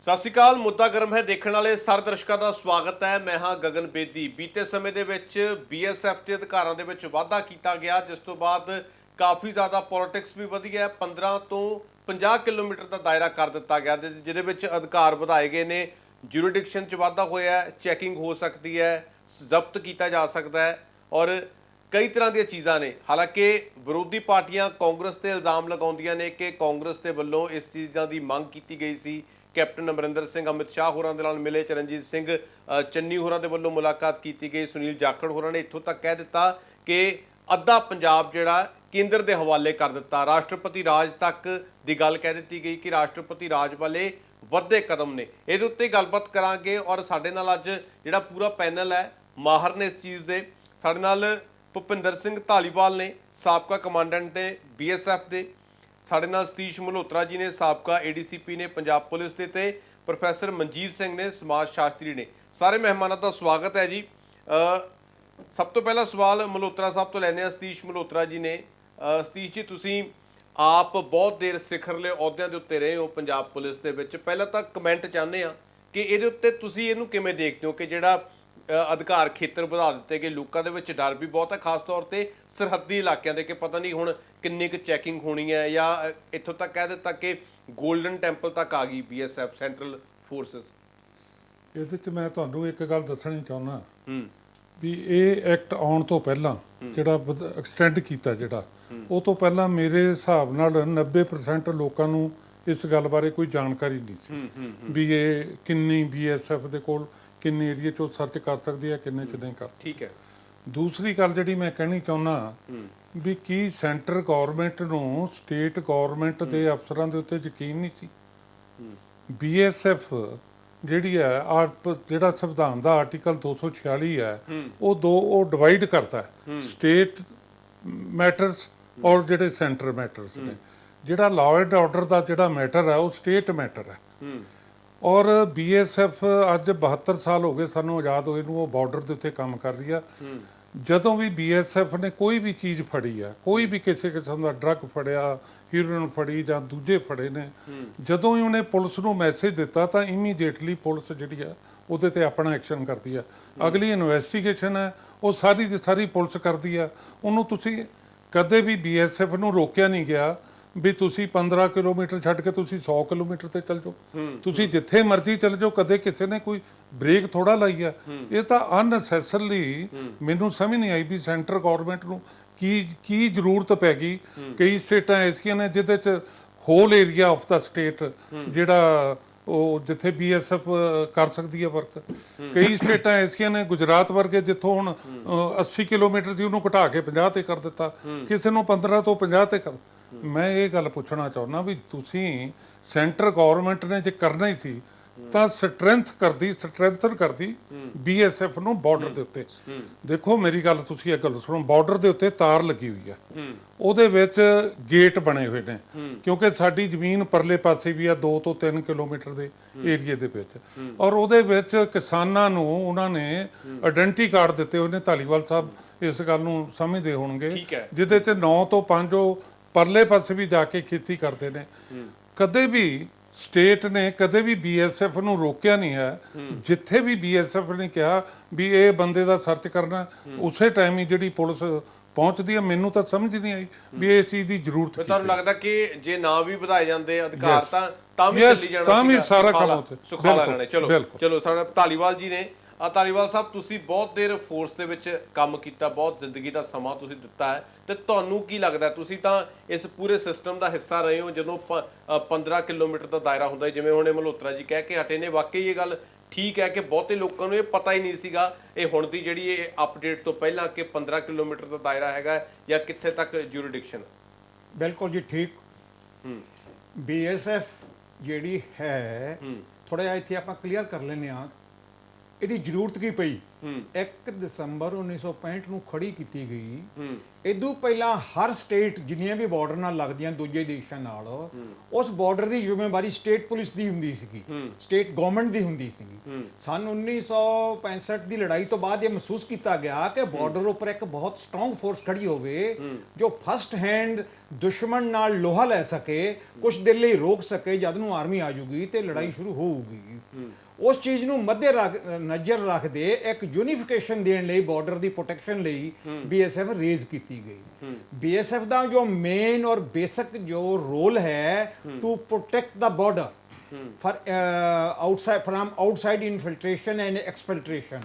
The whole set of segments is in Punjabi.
ਸਤਿ ਸ਼੍ਰੀ ਅਕਾਲ। ਮੁੱਦਾ ਗਰਮ ਹੈ ਦੇਖਣ ਵਾਲੇ ਸਾਰੇ ਦਰਸ਼ਕਾਂ ਦਾ ਸਵਾਗਤ ਹੈ। ਮੈਂ ਹਾਂ ਗਗਨ ਬੇਦੀ। ਬੀਤੇ ਸਮੇਂ ਦੇ ਵਿੱਚ BSF ਦੇ ਅਧਿਕਾਰਾਂ ਦੇ ਵਿੱਚ ਵਾਧਾ ਕੀਤਾ ਗਿਆ, ਜਿਸ ਤੋਂ ਬਾਅਦ ਕਾਫੀ ਜ਼ਿਆਦਾ ਪੋਲਿਟਿਕਸ ਵੀ ਵਧੀ ਹੈ। 15 ਤੋਂ 50 ਕਿਲੋਮੀਟਰ ਦਾ ਦਾਇਰਾ ਕਰ ਦਿੱਤਾ ਗਿਆ, ਜਿਹਦੇ ਵਿੱਚ ਅਧਿਕਾਰ ਵਧਾਏ ਗਏ ਨੇ। ਜੁਰੀਡਿਕਸ਼ਨ 'ਚ ਵਾਧਾ ਹੋਇਆ, ਚੈਕਿੰਗ ਹੋ ਸਕਦੀ ਹੈ, ਜ਼ਬਤ ਕੀਤਾ ਜਾ ਸਕਦਾ ਹੈ ਔਰ ਕਈ ਤਰ੍ਹਾਂ ਦੀਆਂ ਚੀਜ਼ਾਂ ਨੇ। ਹਾਲਾਂਕਿ ਵਿਰੋਧੀ ਪਾਰਟੀਆਂ ਕਾਂਗਰਸ ਤੇ ਇਲਜ਼ਾਮ ਲਗਾਉਂਦੀਆਂ ਨੇ ਕਿ ਕਾਂਗਰਸ ਦੇ ਵੱਲੋਂ ਇਸ ਚੀਜ਼ਾਂ ਦੀ ਮੰਗ ਕੀਤੀ ਗਈ ਸੀ। कैप्टन अमरिंदर सिंह अमित शाह होरां दे नाल मिले, चरणजीत सिंह चन्नी होरां दे वल्लों मुलाकात की गई, सुनील जाखड़ होरां ने इत्थों तक कह दिता कि अद्धा पंजाब जिहड़ा केंद्र के हवाले कर दिता। राष्ट्रपति राज तक की गल कह दी गई कि राष्ट्रपति राज वाले वधे कदम ने। इहदे उत्ते गलबात करांगे और साडे नाल अज जिहड़ा पूरा पैनल है माहर ने इस चीज़ दे। साडे नाल भुपिंदर सिंह धालीवाल ने, साबका कमांडेंट ने BSF के। साढ़े नाल सतीश मल्होत्रा जी ने, साबका ADCP ने पंजाब पुलिस के, ते प्रोफैसर मनजीत सिंह ने, समाज शास्त्री ने। सारे मेहमानों का स्वागत है जी। सब तो पहला सवाल मल्होत्रा साहब तो लैने। सतीश मल्होत्रा जी ने, सतीश जी तुसीं आप बहुत देर सिखरले अहुदिਆਂ ਦੇ ਉੱਤੇ ਰਹੇ ਹੋ पंजाब पुलिस ਦੇ ਵਿੱਚ। ਪਹਿਲਾਂ ਤਾਂ ਕਮੈਂਟ ਚਾਹੁੰਦੇ ਆ ਕਿ ਇਹਦੇ ਉੱਤੇ ਤੁਸੀਂ ਇਹਨੂੰ ਕਿਵੇਂ ਦੇਖਦੇ ਹੋ ਕਿ ਜਿਹੜਾ ਅਧਿਕਾਰ ਖੇਤਰ ਵਧਾ ਦਿੱਤੇ ਗਏ, ਲੋਕਾਂ ਦੇ ਵਿੱਚ ਡਰ ਵੀ ਬਹੁਤ ਹੈ, ਖਾਸ ਤੌਰ ਤੇ ਸਰਹੱਦੀ ਇਲਾਕਿਆਂ ਦੇ, ਕਿ ਪਤਾ ਨਹੀਂ ਹੁਣ ਕਿੰਨੀ ਕੁ ਚੈਕਿੰਗ ਹੋਣੀ ਹੈ, ਜਾਂ ਇੱਥੋਂ ਤੱਕ ਕਹਿ ਦਿੱਤਾ ਕਿ ਗੋਲਡਨ ਟੈਂਪਲ ਤੱਕ ਆ ਗਈ BSF ਸੈਂਟਰਲ ਫੋਰਸਿਸ। ਇਹਦੇ 'ਚ ਮੈਂ ਤੁਹਾਨੂੰ ਇੱਕ ਗੱਲ ਦੱਸਣੀ ਚਾਹੁੰਦਾ ਵੀ ਇਹ ਐਕਟ ਆਉਣ ਤੋਂ ਪਹਿਲਾਂ ਜਿਹੜਾ ਐਕਸਟੈਂਡ ਕੀਤਾ, ਜਿਹੜਾ ਉਹ ਤੋਂ ਪਹਿਲਾਂ ਮੇਰੇ ਹਿਸਾਬ ਨਾਲ 90% ਲੋਕਾਂ ਨੂੰ ਇਸ ਗੱਲ ਬਾਰੇ ਕੋਈ ਜਾਣਕਾਰੀ ਨਹੀਂ ਸੀ ਵੀ ਇਹ ਕਿੰਨੀ BSF ਦੇ ਕੋਲ ਕਿੰਨੇ ਏਰੀਏ 'ਚੋਂ ਸਰਚ ਕਰ ਸਕਦੀ ਹੈ, ਕਿੰਨੇ 'ਚ ਨਹੀਂ ਕਰ। ਠੀਕ ਹੈ। ਦੂਸਰੀ ਗੱਲ ਜਿਹੜੀ ਮੈਂ ਕਹਿਣੀ ਚਾਹੁੰਦਾ ਵੀ ਕੀ ਸੈਂਟਰ ਗੌਰਮੈਂਟ ਨੂੰ ਸਟੇਟ ਗੌਰਮੈਂਟ ਦੇ ਅਫਸਰਾਂ ਦੇ ਉੱਤੇ ਯਕੀਨ ਨਹੀਂ ਸੀ? BSF ਜਿਹੜੀ ਹੈ ਜਿਹੜਾ ਸੰਵਿਧਾਨ ਦਾ ਆਰਟੀਕਲ 246 ਹੈ ਉਹ ਡਿਵਾਈਡ ਕਰਦਾ ਹੈ ਸਟੇਟ ਮੈਟਰਸ ਔਰ ਜਿਹੜੇ ਸੈਂਟਰ ਮੈਟਰਸ ਨੇ। ਜਿਹੜਾ ਲਾਅ ਐਂਡ ਆਰਡਰ ਦਾ ਜਿਹੜਾ ਮੈਟਰ ਹੈ ਉਹ ਸਟੇਟ ਮੈਟਰ ਹੈ। ਔਰ BSF ਅੱਜ 72 ਸਾਲ ਹੋ ਗਏ ਸਾਨੂੰ ਆਜ਼ਾਦ ਹੋਏ ਨੂੰ, ਉਹ ਬਾਰਡਰ ਦੇ ਉੱਤੇ ਕੰਮ ਕਰ ਰਹੀ ਆ। ਜਦੋਂ ਵੀ BSF ਨੇ ਕੋਈ ਵੀ ਚੀਜ਼ ਫੜੀ ਆ, ਕੋਈ ਵੀ ਕਿਸੇ ਕਿਸਮ ਦਾ ਡਰੱਗ ਫੜਿਆ, ਹੀਰੋਇਨ ਫੜੀ ਜਾਂ ਦੂਜੇ ਫੜੇ ਨੇ, ਜਦੋਂ ਹੀ ਉਹਨੇ ਪੁਲਿਸ ਨੂੰ ਮੈਸੇਜ ਦਿੱਤਾ ਤਾਂ ਇਮੀਡੀਏਟਲੀ ਪੁਲਿਸ ਜਿਹੜੀ ਆ ਉਹਦੇ ਤੇ ਆਪਣਾ ਐਕਸ਼ਨ ਕਰਦੀ ਆ। ਅਗਲੀ ਇਨਵੈਸਟੀਗੇਸ਼ਨ ਹੈ ਉਹ ਸਾਰੀ ਦੀ ਸਾਰੀ ਪੁਲਿਸ ਕਰਦੀ ਆ। ਉਹਨੂੰ ਤੁਸੀਂ ਕਦੇ ਵੀ BSF ਨੂੰ ਰੋਕਿਆ ਨਹੀਂ ਗਿਆ ਵੀ ਤੁਸੀਂ 15 ਕਿਲੋਮੀਟਰ ਛੱਡ ਕੇ ਤੁਸੀਂ 100 ਕਿਲੋਮੀਟਰ ਤੇ ਚੱਲ ਜਾਓ, ਤੁਸੀਂ ਜਿੱਥੇ ਮਰਜ਼ੀ ਚੱਲ ਜਾਓ। ਕਦੇ ਕਿਸੇ ਨੇ ਕੋਈ ਬ੍ਰੇਕ ਥੋੜਾ ਲਾਈ ਆ। ਇਹ ਤਾਂ ਅਨਨੈਸੈਸਰਲੀ ਮੈਨੂੰ ਸਮਝ ਨਹੀਂ ਆਈ ਵੀ ਸੈਂਟਰ ਗੌਰਮੈਂਟ ਨੂੰ ਕੀ ਜ਼ਰੂਰਤ ਪੈ ਗਈ। ਕਈ ਸਟੇਟਾਂ ਐਸੀਆਂ ਨੇ ਜਿਹਦੇ 'ਚ whole area of the state ਜਿਹੜਾ ਉਹ ਜਿੱਥੇ BSF ਕਰ ਸਕਦੀ ਹੈ ਵਰਕ। ਕਈ ਸਟੇਟਾਂ ਐਸੀਆਂ ਨੇ, ਗੁਜਰਾਤ ਵਰਗੇ, ਜਿੱਥੋਂ ਹੁਣ 80 ਕਿਲੋਮੀਟਰ ਸੀ ਉਹਨੂੰ ਘਟਾ ਕੇ 50 ਤੇ ਕਰ ਦਿੱਤਾ, ਕਿਸੇ ਨੂੰ 15 ਤੋਂ 50 ਤੇ ਕਰ। ਮੈਂ ਇਹ ਗੱਲ ਪੁੱਛਣਾ ਚਾਹੁੰਦਾ ਵੀ ਤੁਸੀਂ ਸੈਂਟਰ ਗੌਰਮੈਂਟ ਨੇ ਜੇ ਕਰਨਾ ਹੀ ਸੀ ਤਾਂ ਸਟਰੈਂਥਨ ਕਰਦੀ BSF ਨੂੰ ਬਾਰਡਰ ਦੇ ਉੱਤੇ। ਦੇਖੋ ਮੇਰੀ ਗੱਲ, ਤੁਸੀਂ ਇਹ ਗੱਲ ਸੁਣੋ, ਬਾਰਡਰ ਦੇ ਉੱਤੇ ਤਾਰ ਲੱਗੀ ਹੋਈ ਆ, ਉਹਦੇ ਵਿੱਚ ਗੇਟ ਬਣੇ ਹੋਏ ਨੇ, ਕਿਉਂਕਿ ਸਾਡੀ ਜ਼ਮੀਨ ਪਰਲੇ ਪਾਸੇ ਵੀ ਆ 2 ਤੋਂ 3 ਕਿਲੋਮੀਟਰ ਦੇ ਏਰੀਏ ਦੇ ਵਿੱਚ। ਔਰ ਉਹਦੇ ਵਿੱਚ ਕਿਸਾਨਾਂ ਨੂੰ ਉਹਨਾਂ ਨੇ ਆਇਡੈਂਟੀ ਕਾਰਡ ਦਿੱਤੇ ਹੋਏ ਨੇ। ਧਾਲੀਵਾਲ ਸਾਹਿਬ ਇਸ ਗੱਲ ਨੂੰ ਸਮਝਦੇ ਹੋਣਗੇ, ਜਿਹਦੇ 'ਚ 9 ਤੋਂ 5 ਉਹ ਪਰਲੇ ਪਾਸੇ ਵੀ ਜਾ ਕੇ ਖੇਤੀ ਕਰਦੇ ਨੇ। ਕਦੇ ਵੀ ਸਟੇਟ ਨੇ ਕਦੇ ਵੀ BSF ਨੂੰ ਰੋਕਿਆ ਨਹੀਂ ਹੈ। ਜਿੱਥੇ ਵੀ BSF ਨੇ ਕਿਹਾ ਵੀ ਇਹ ਬੰਦੇ ਦਾ ਸਰਚ ਕਰਨਾ, ਉਸੇ ਟਾਈਮ ਹੀ ਜਿਹੜੀ ਪੁਲਿਸ ਪਹੁੰਚਦੀ ਹੈ। ਮੈਨੂੰ ਤਾਂ ਸਮਝ ਨਹੀਂ ਆਈ ਵੀ ਇਸ ਚੀਜ਼ ਦੀ ਜ਼ਰੂਰਤ ਕੀ। ਤੁਹਾਨੂੰ ਲੱਗਦਾ ਕਿ ਜੇ ਨਾ ਵੀ ਵਧਾਏ ਜਾਂਦੇ ਅਧਿਕਾਰ ਤਾਂ ਵੀ ਚੱਲੀ ਜਾਣਾ, ਤਾਂ ਵੀ ਸਾਰਾ ਕੰਮ ਉੱਥੇ ਸੁਖਾਲਾ ਰਹਿਣਾ। ਚਲੋ ਸਾਡਾ ਧਾਲੀਵਾਲ ਜੀ ਨੇ। ਧਾਲੀਵਾਲ ਸਾਹਿਬ, ਤੁਸੀਂ ਬਹੁਤ ਦੇਰ ਫੋਰਸ ਦੇ ਵਿੱਚ ਕੰਮ ਕੀਤਾ, ਬਹੁਤ ਜ਼ਿੰਦਗੀ ਦਾ ਸਮਾਂ ਤੁਸੀਂ ਦਿੱਤਾ ਹੈ, ਤੇ ਤੁਹਾਨੂੰ ਕੀ ਲੱਗਦਾ, ਤੁਸੀਂ ਤਾਂ ਇਸ ਪੂਰੇ ਸਿਸਟਮ ਦਾ ਹਿੱਸਾ ਰਹੇ ਹੋ ਜਦੋਂ 15 ਕਿਲੋਮੀਟਰ ਦਾ ਦਾਇਰਾ ਹੁੰਦਾ, ਜਿਵੇਂ ਹੁਣ ਮਲਹੋਤਰਾ ਜੀ ਕਹਿ ਕੇ ਹਟੇ ਨੇ। ਵਾਕਈ ਇਹ ਗੱਲ ਠੀਕ ਹੈ ਕਿ ਬਹੁਤੇ ਲੋਕਾਂ ਨੂੰ ਇਹ ਪਤਾ ਹੀ ਨਹੀਂ ਸੀਗਾ ਇਹ ਹੁਣ ਦੀ ਜਿਹੜੀ ਇਹ ਅਪਡੇਟ ਤੋਂ ਪਹਿਲਾਂ ਕਿ 15 ਕਿਲੋਮੀਟਰ ਦਾ ਦਾਇਰਾ ਹੈਗਾ ਜਾਂ ਕਿੱਥੇ ਤੱਕ ਜੁਰੀਡਿਕਸ਼ਨ। ਬਿਲਕੁਲ ਜੀ, ਠੀਕ। BSF ਜਿਹੜੀ ਹੈ, ਥੋੜਾ ਜਿਹਾ ਇੱਥੇ ਆਪਾਂ ਕਲੀਅਰ ਕਰ ਲੈਂਦੇ ਹਾਂ ਇਹਦੀ ਜ਼ਰੂਰਤ ਕੀ ਪਈ 1 ਦਸੰਬਰ 1965 ਨੂੰ ਖੜੀ ਕੀਤੀ ਗਈ। ਇਦੋਂ ਪਹਿਲਾਂ ਹਰ ਸਟੇਟ ਜਿੰਨੀਆਂ ਵੀ ਬਾਰਡਰ ਨਾਲ ਲੱਗਦੀਆਂ ਦੂਜੇ ਦੇਸ਼ਾਂ ਨਾਲ ਉਸ ਬਾਰਡਰ ਦੀ ਜ਼ਿੰਮੇਵਾਰੀ ਸਟੇਟ ਪੁਲਿਸ ਦੀ ਹੁੰਦੀ ਸੀਗੀ, ਸਟੇਟ ਗਵਰਨਮੈਂਟ ਦੀ ਹੁੰਦੀ ਸੀਗੀ। ਸਨ 1965 ਦੀ ਲੜਾਈ ਤੋਂ ਬਾਅਦ ਇਹ ਮਹਿਸੂਸ ਕੀਤਾ ਗਿਆ ਕਿ ਬਾਰਡਰ ਉੱਪਰ ਇੱਕ ਬਹੁਤ ਸਟਰੋਂਗ ਫੋਰਸ ਖੜੀ ਹੋਵੇ ਜੋ ਫਸਟ ਹੈਂਡ ਦੁਸ਼ਮਣ ਨਾਲ ਲੋਹਾ ਲੈ ਸਕੇ, ਕੁਝ ਦੇਰ ਲਈ ਰੋਕ ਸਕੇ, ਜਦ ਨੂੰ ਆਰਮੀ ਆ ਜੂਗੀ ਤੇ ਲੜਾਈ ਸ਼ੁਰੂ ਹੋਊਗੀ। ਉਸ ਚੀਜ਼ ਨੂੰ ਮੱਦੇ ਨਜ਼ਰ ਰੱਖਦੇ ਇੱਕ ਯੂਨੀਫਿਕੇਸ਼ਨ ਦੇਣ ਲਈ ਬਾਰਡਰ ਦੀ ਪ੍ਰੋਟੈਕਸ਼ਨ ਲਈ ਬੀਐਸਐਫ ਰੇਜ਼ ਕੀਤੀ ਗਈ। ਬੀਐਸਐਫ ਦਾ ਜੋ ਮੇਨ ਔਰ ਬੇਸਿਕ ਜੋ ਰੋਲ ਹੈ to protect the border for outside infiltration and exfiltration.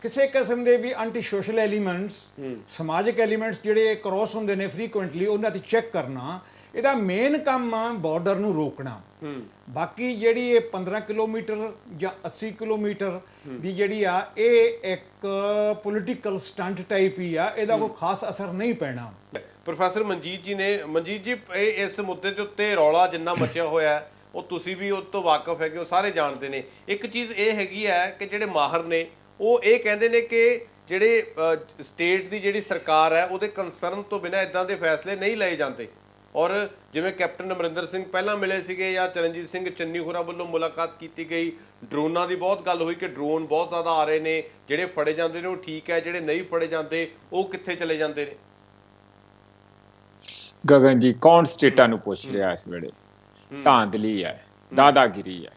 ਕਿਸੇ ਕਿਸਮ ਦੇ ਵੀ ਐਂਟੀ ਸੋਸ਼ਲ ਐਲੀਮੈਂਟਸ, ਸਮਾਜਿਕ ਐਲੀਮੈਂਟਸ ਜਿਹੜੇ ਕ੍ਰੋਸ ਹੁੰਦੇ ਨੇ ਫ੍ਰੀਕੁਐਂਟਲੀ, ਉਹਨਾਂ ਤੇ ਚੈੱਕ ਕਰਨਾ ਇਹਦਾ ਮੇਨ ਕੰਮ ਆ ਬਾਰਡਰ ਨੂੰ ਰੋਕਣਾ। ਬਾਕੀ ਜਿਹੜੀ ਇਹ 15 ਕਿਲੋਮੀਟਰ ਜਾਂ 80 ਕਿਲੋਮੀਟਰ ਦੀ ਜਿਹੜੀ ਆ ਇਹ ਇੱਕ ਪੋਲੀਟੀਕਲ ਸਟੰਟ ਟਾਈਪ ਹੀ ਆ, ਇਹਦਾ ਕੋਈ ਖਾਸ ਅਸਰ ਨਹੀਂ ਪੈਣਾ। ਪ੍ਰੋਫੈਸਰ ਮਨਜੀਤ ਜੀ ਇਹ ਇਸ ਮੁੱਦੇ ਦੇ ਉੱਤੇ ਰੌਲਾ ਜਿੰਨਾ ਮਚਿਆ ਹੋਇਆ ਹੈ, ਉਹ ਤੁਸੀਂ ਵੀ ਉਹ ਤੋਂ ਵਾਕਿਫ ਹੈਗੇ, ਉਹ ਸਾਰੇ ਜਾਣਦੇ ਨੇ। ਇੱਕ ਚੀਜ਼ ਇਹ ਹੈਗੀ ਹੈ ਕਿ ਜਿਹੜੇ ਮਾਹਰ ਨੇ ਉਹ ਇਹ ਕਹਿੰਦੇ ਨੇ ਕਿ ਜਿਹੜੇ ਸਟੇਟ ਦੀ ਜਿਹੜੀ ਸਰਕਾਰ ਹੈ ਉਹਦੇ ਕੰਸਰਨ ਤੋਂ ਬਿਨਾਂ ਇਦਾਂ ਦੇ ਫੈਸਲੇ ਨਹੀਂ ਲਏ ਜਾਂਦੇ। ਔਰ ਜਿਵੇਂ ਕੈਪਟਨ ਅਮਰਿੰਦਰ ਸਿੰਘ ਪਹਿਲਾਂ ਮਿਲੇ ਸੀਗੇ ਜਾਂ ਚਰਨਜੀਤ ਸਿੰਘ ਚੰਨੀ ਹੋਰਾਂ ਵੱਲੋਂ ਮੁਲਾਕਾਤ ਕੀਤੀ ਗਈ, ਡਰੋਨਾਂ ਦੀ ਬਹੁਤ ਗੱਲ ਹੋਈ ਕਿ ਡਰੋਨ ਬਹੁਤ ਜ਼ਿਆਦਾ ਆ ਰਹੇ ਨੇ, ਜਿਹੜੇ ਫੜੇ ਜਾਂਦੇ ਨੇ ਉਹ ਠੀਕ ਹੈ, ਜਿਹੜੇ ਨਹੀਂ ਫੜੇ ਜਾਂਦੇ ਉਹ ਕਿੱਥੇ ਚਲੇ ਜਾਂਦੇ ਨੇ। ਗਗਨ ਜੀ, ਕੌਣ ਸਟੇਟਾਂ ਨੂੰ ਪੁੱਛ ਰਿਹਾ ਇਸ ਵੇਲੇ? ਧਾਂਦਲੀ ਹੈ, ਦਾਦਾਗਿਰੀ ਹੈ।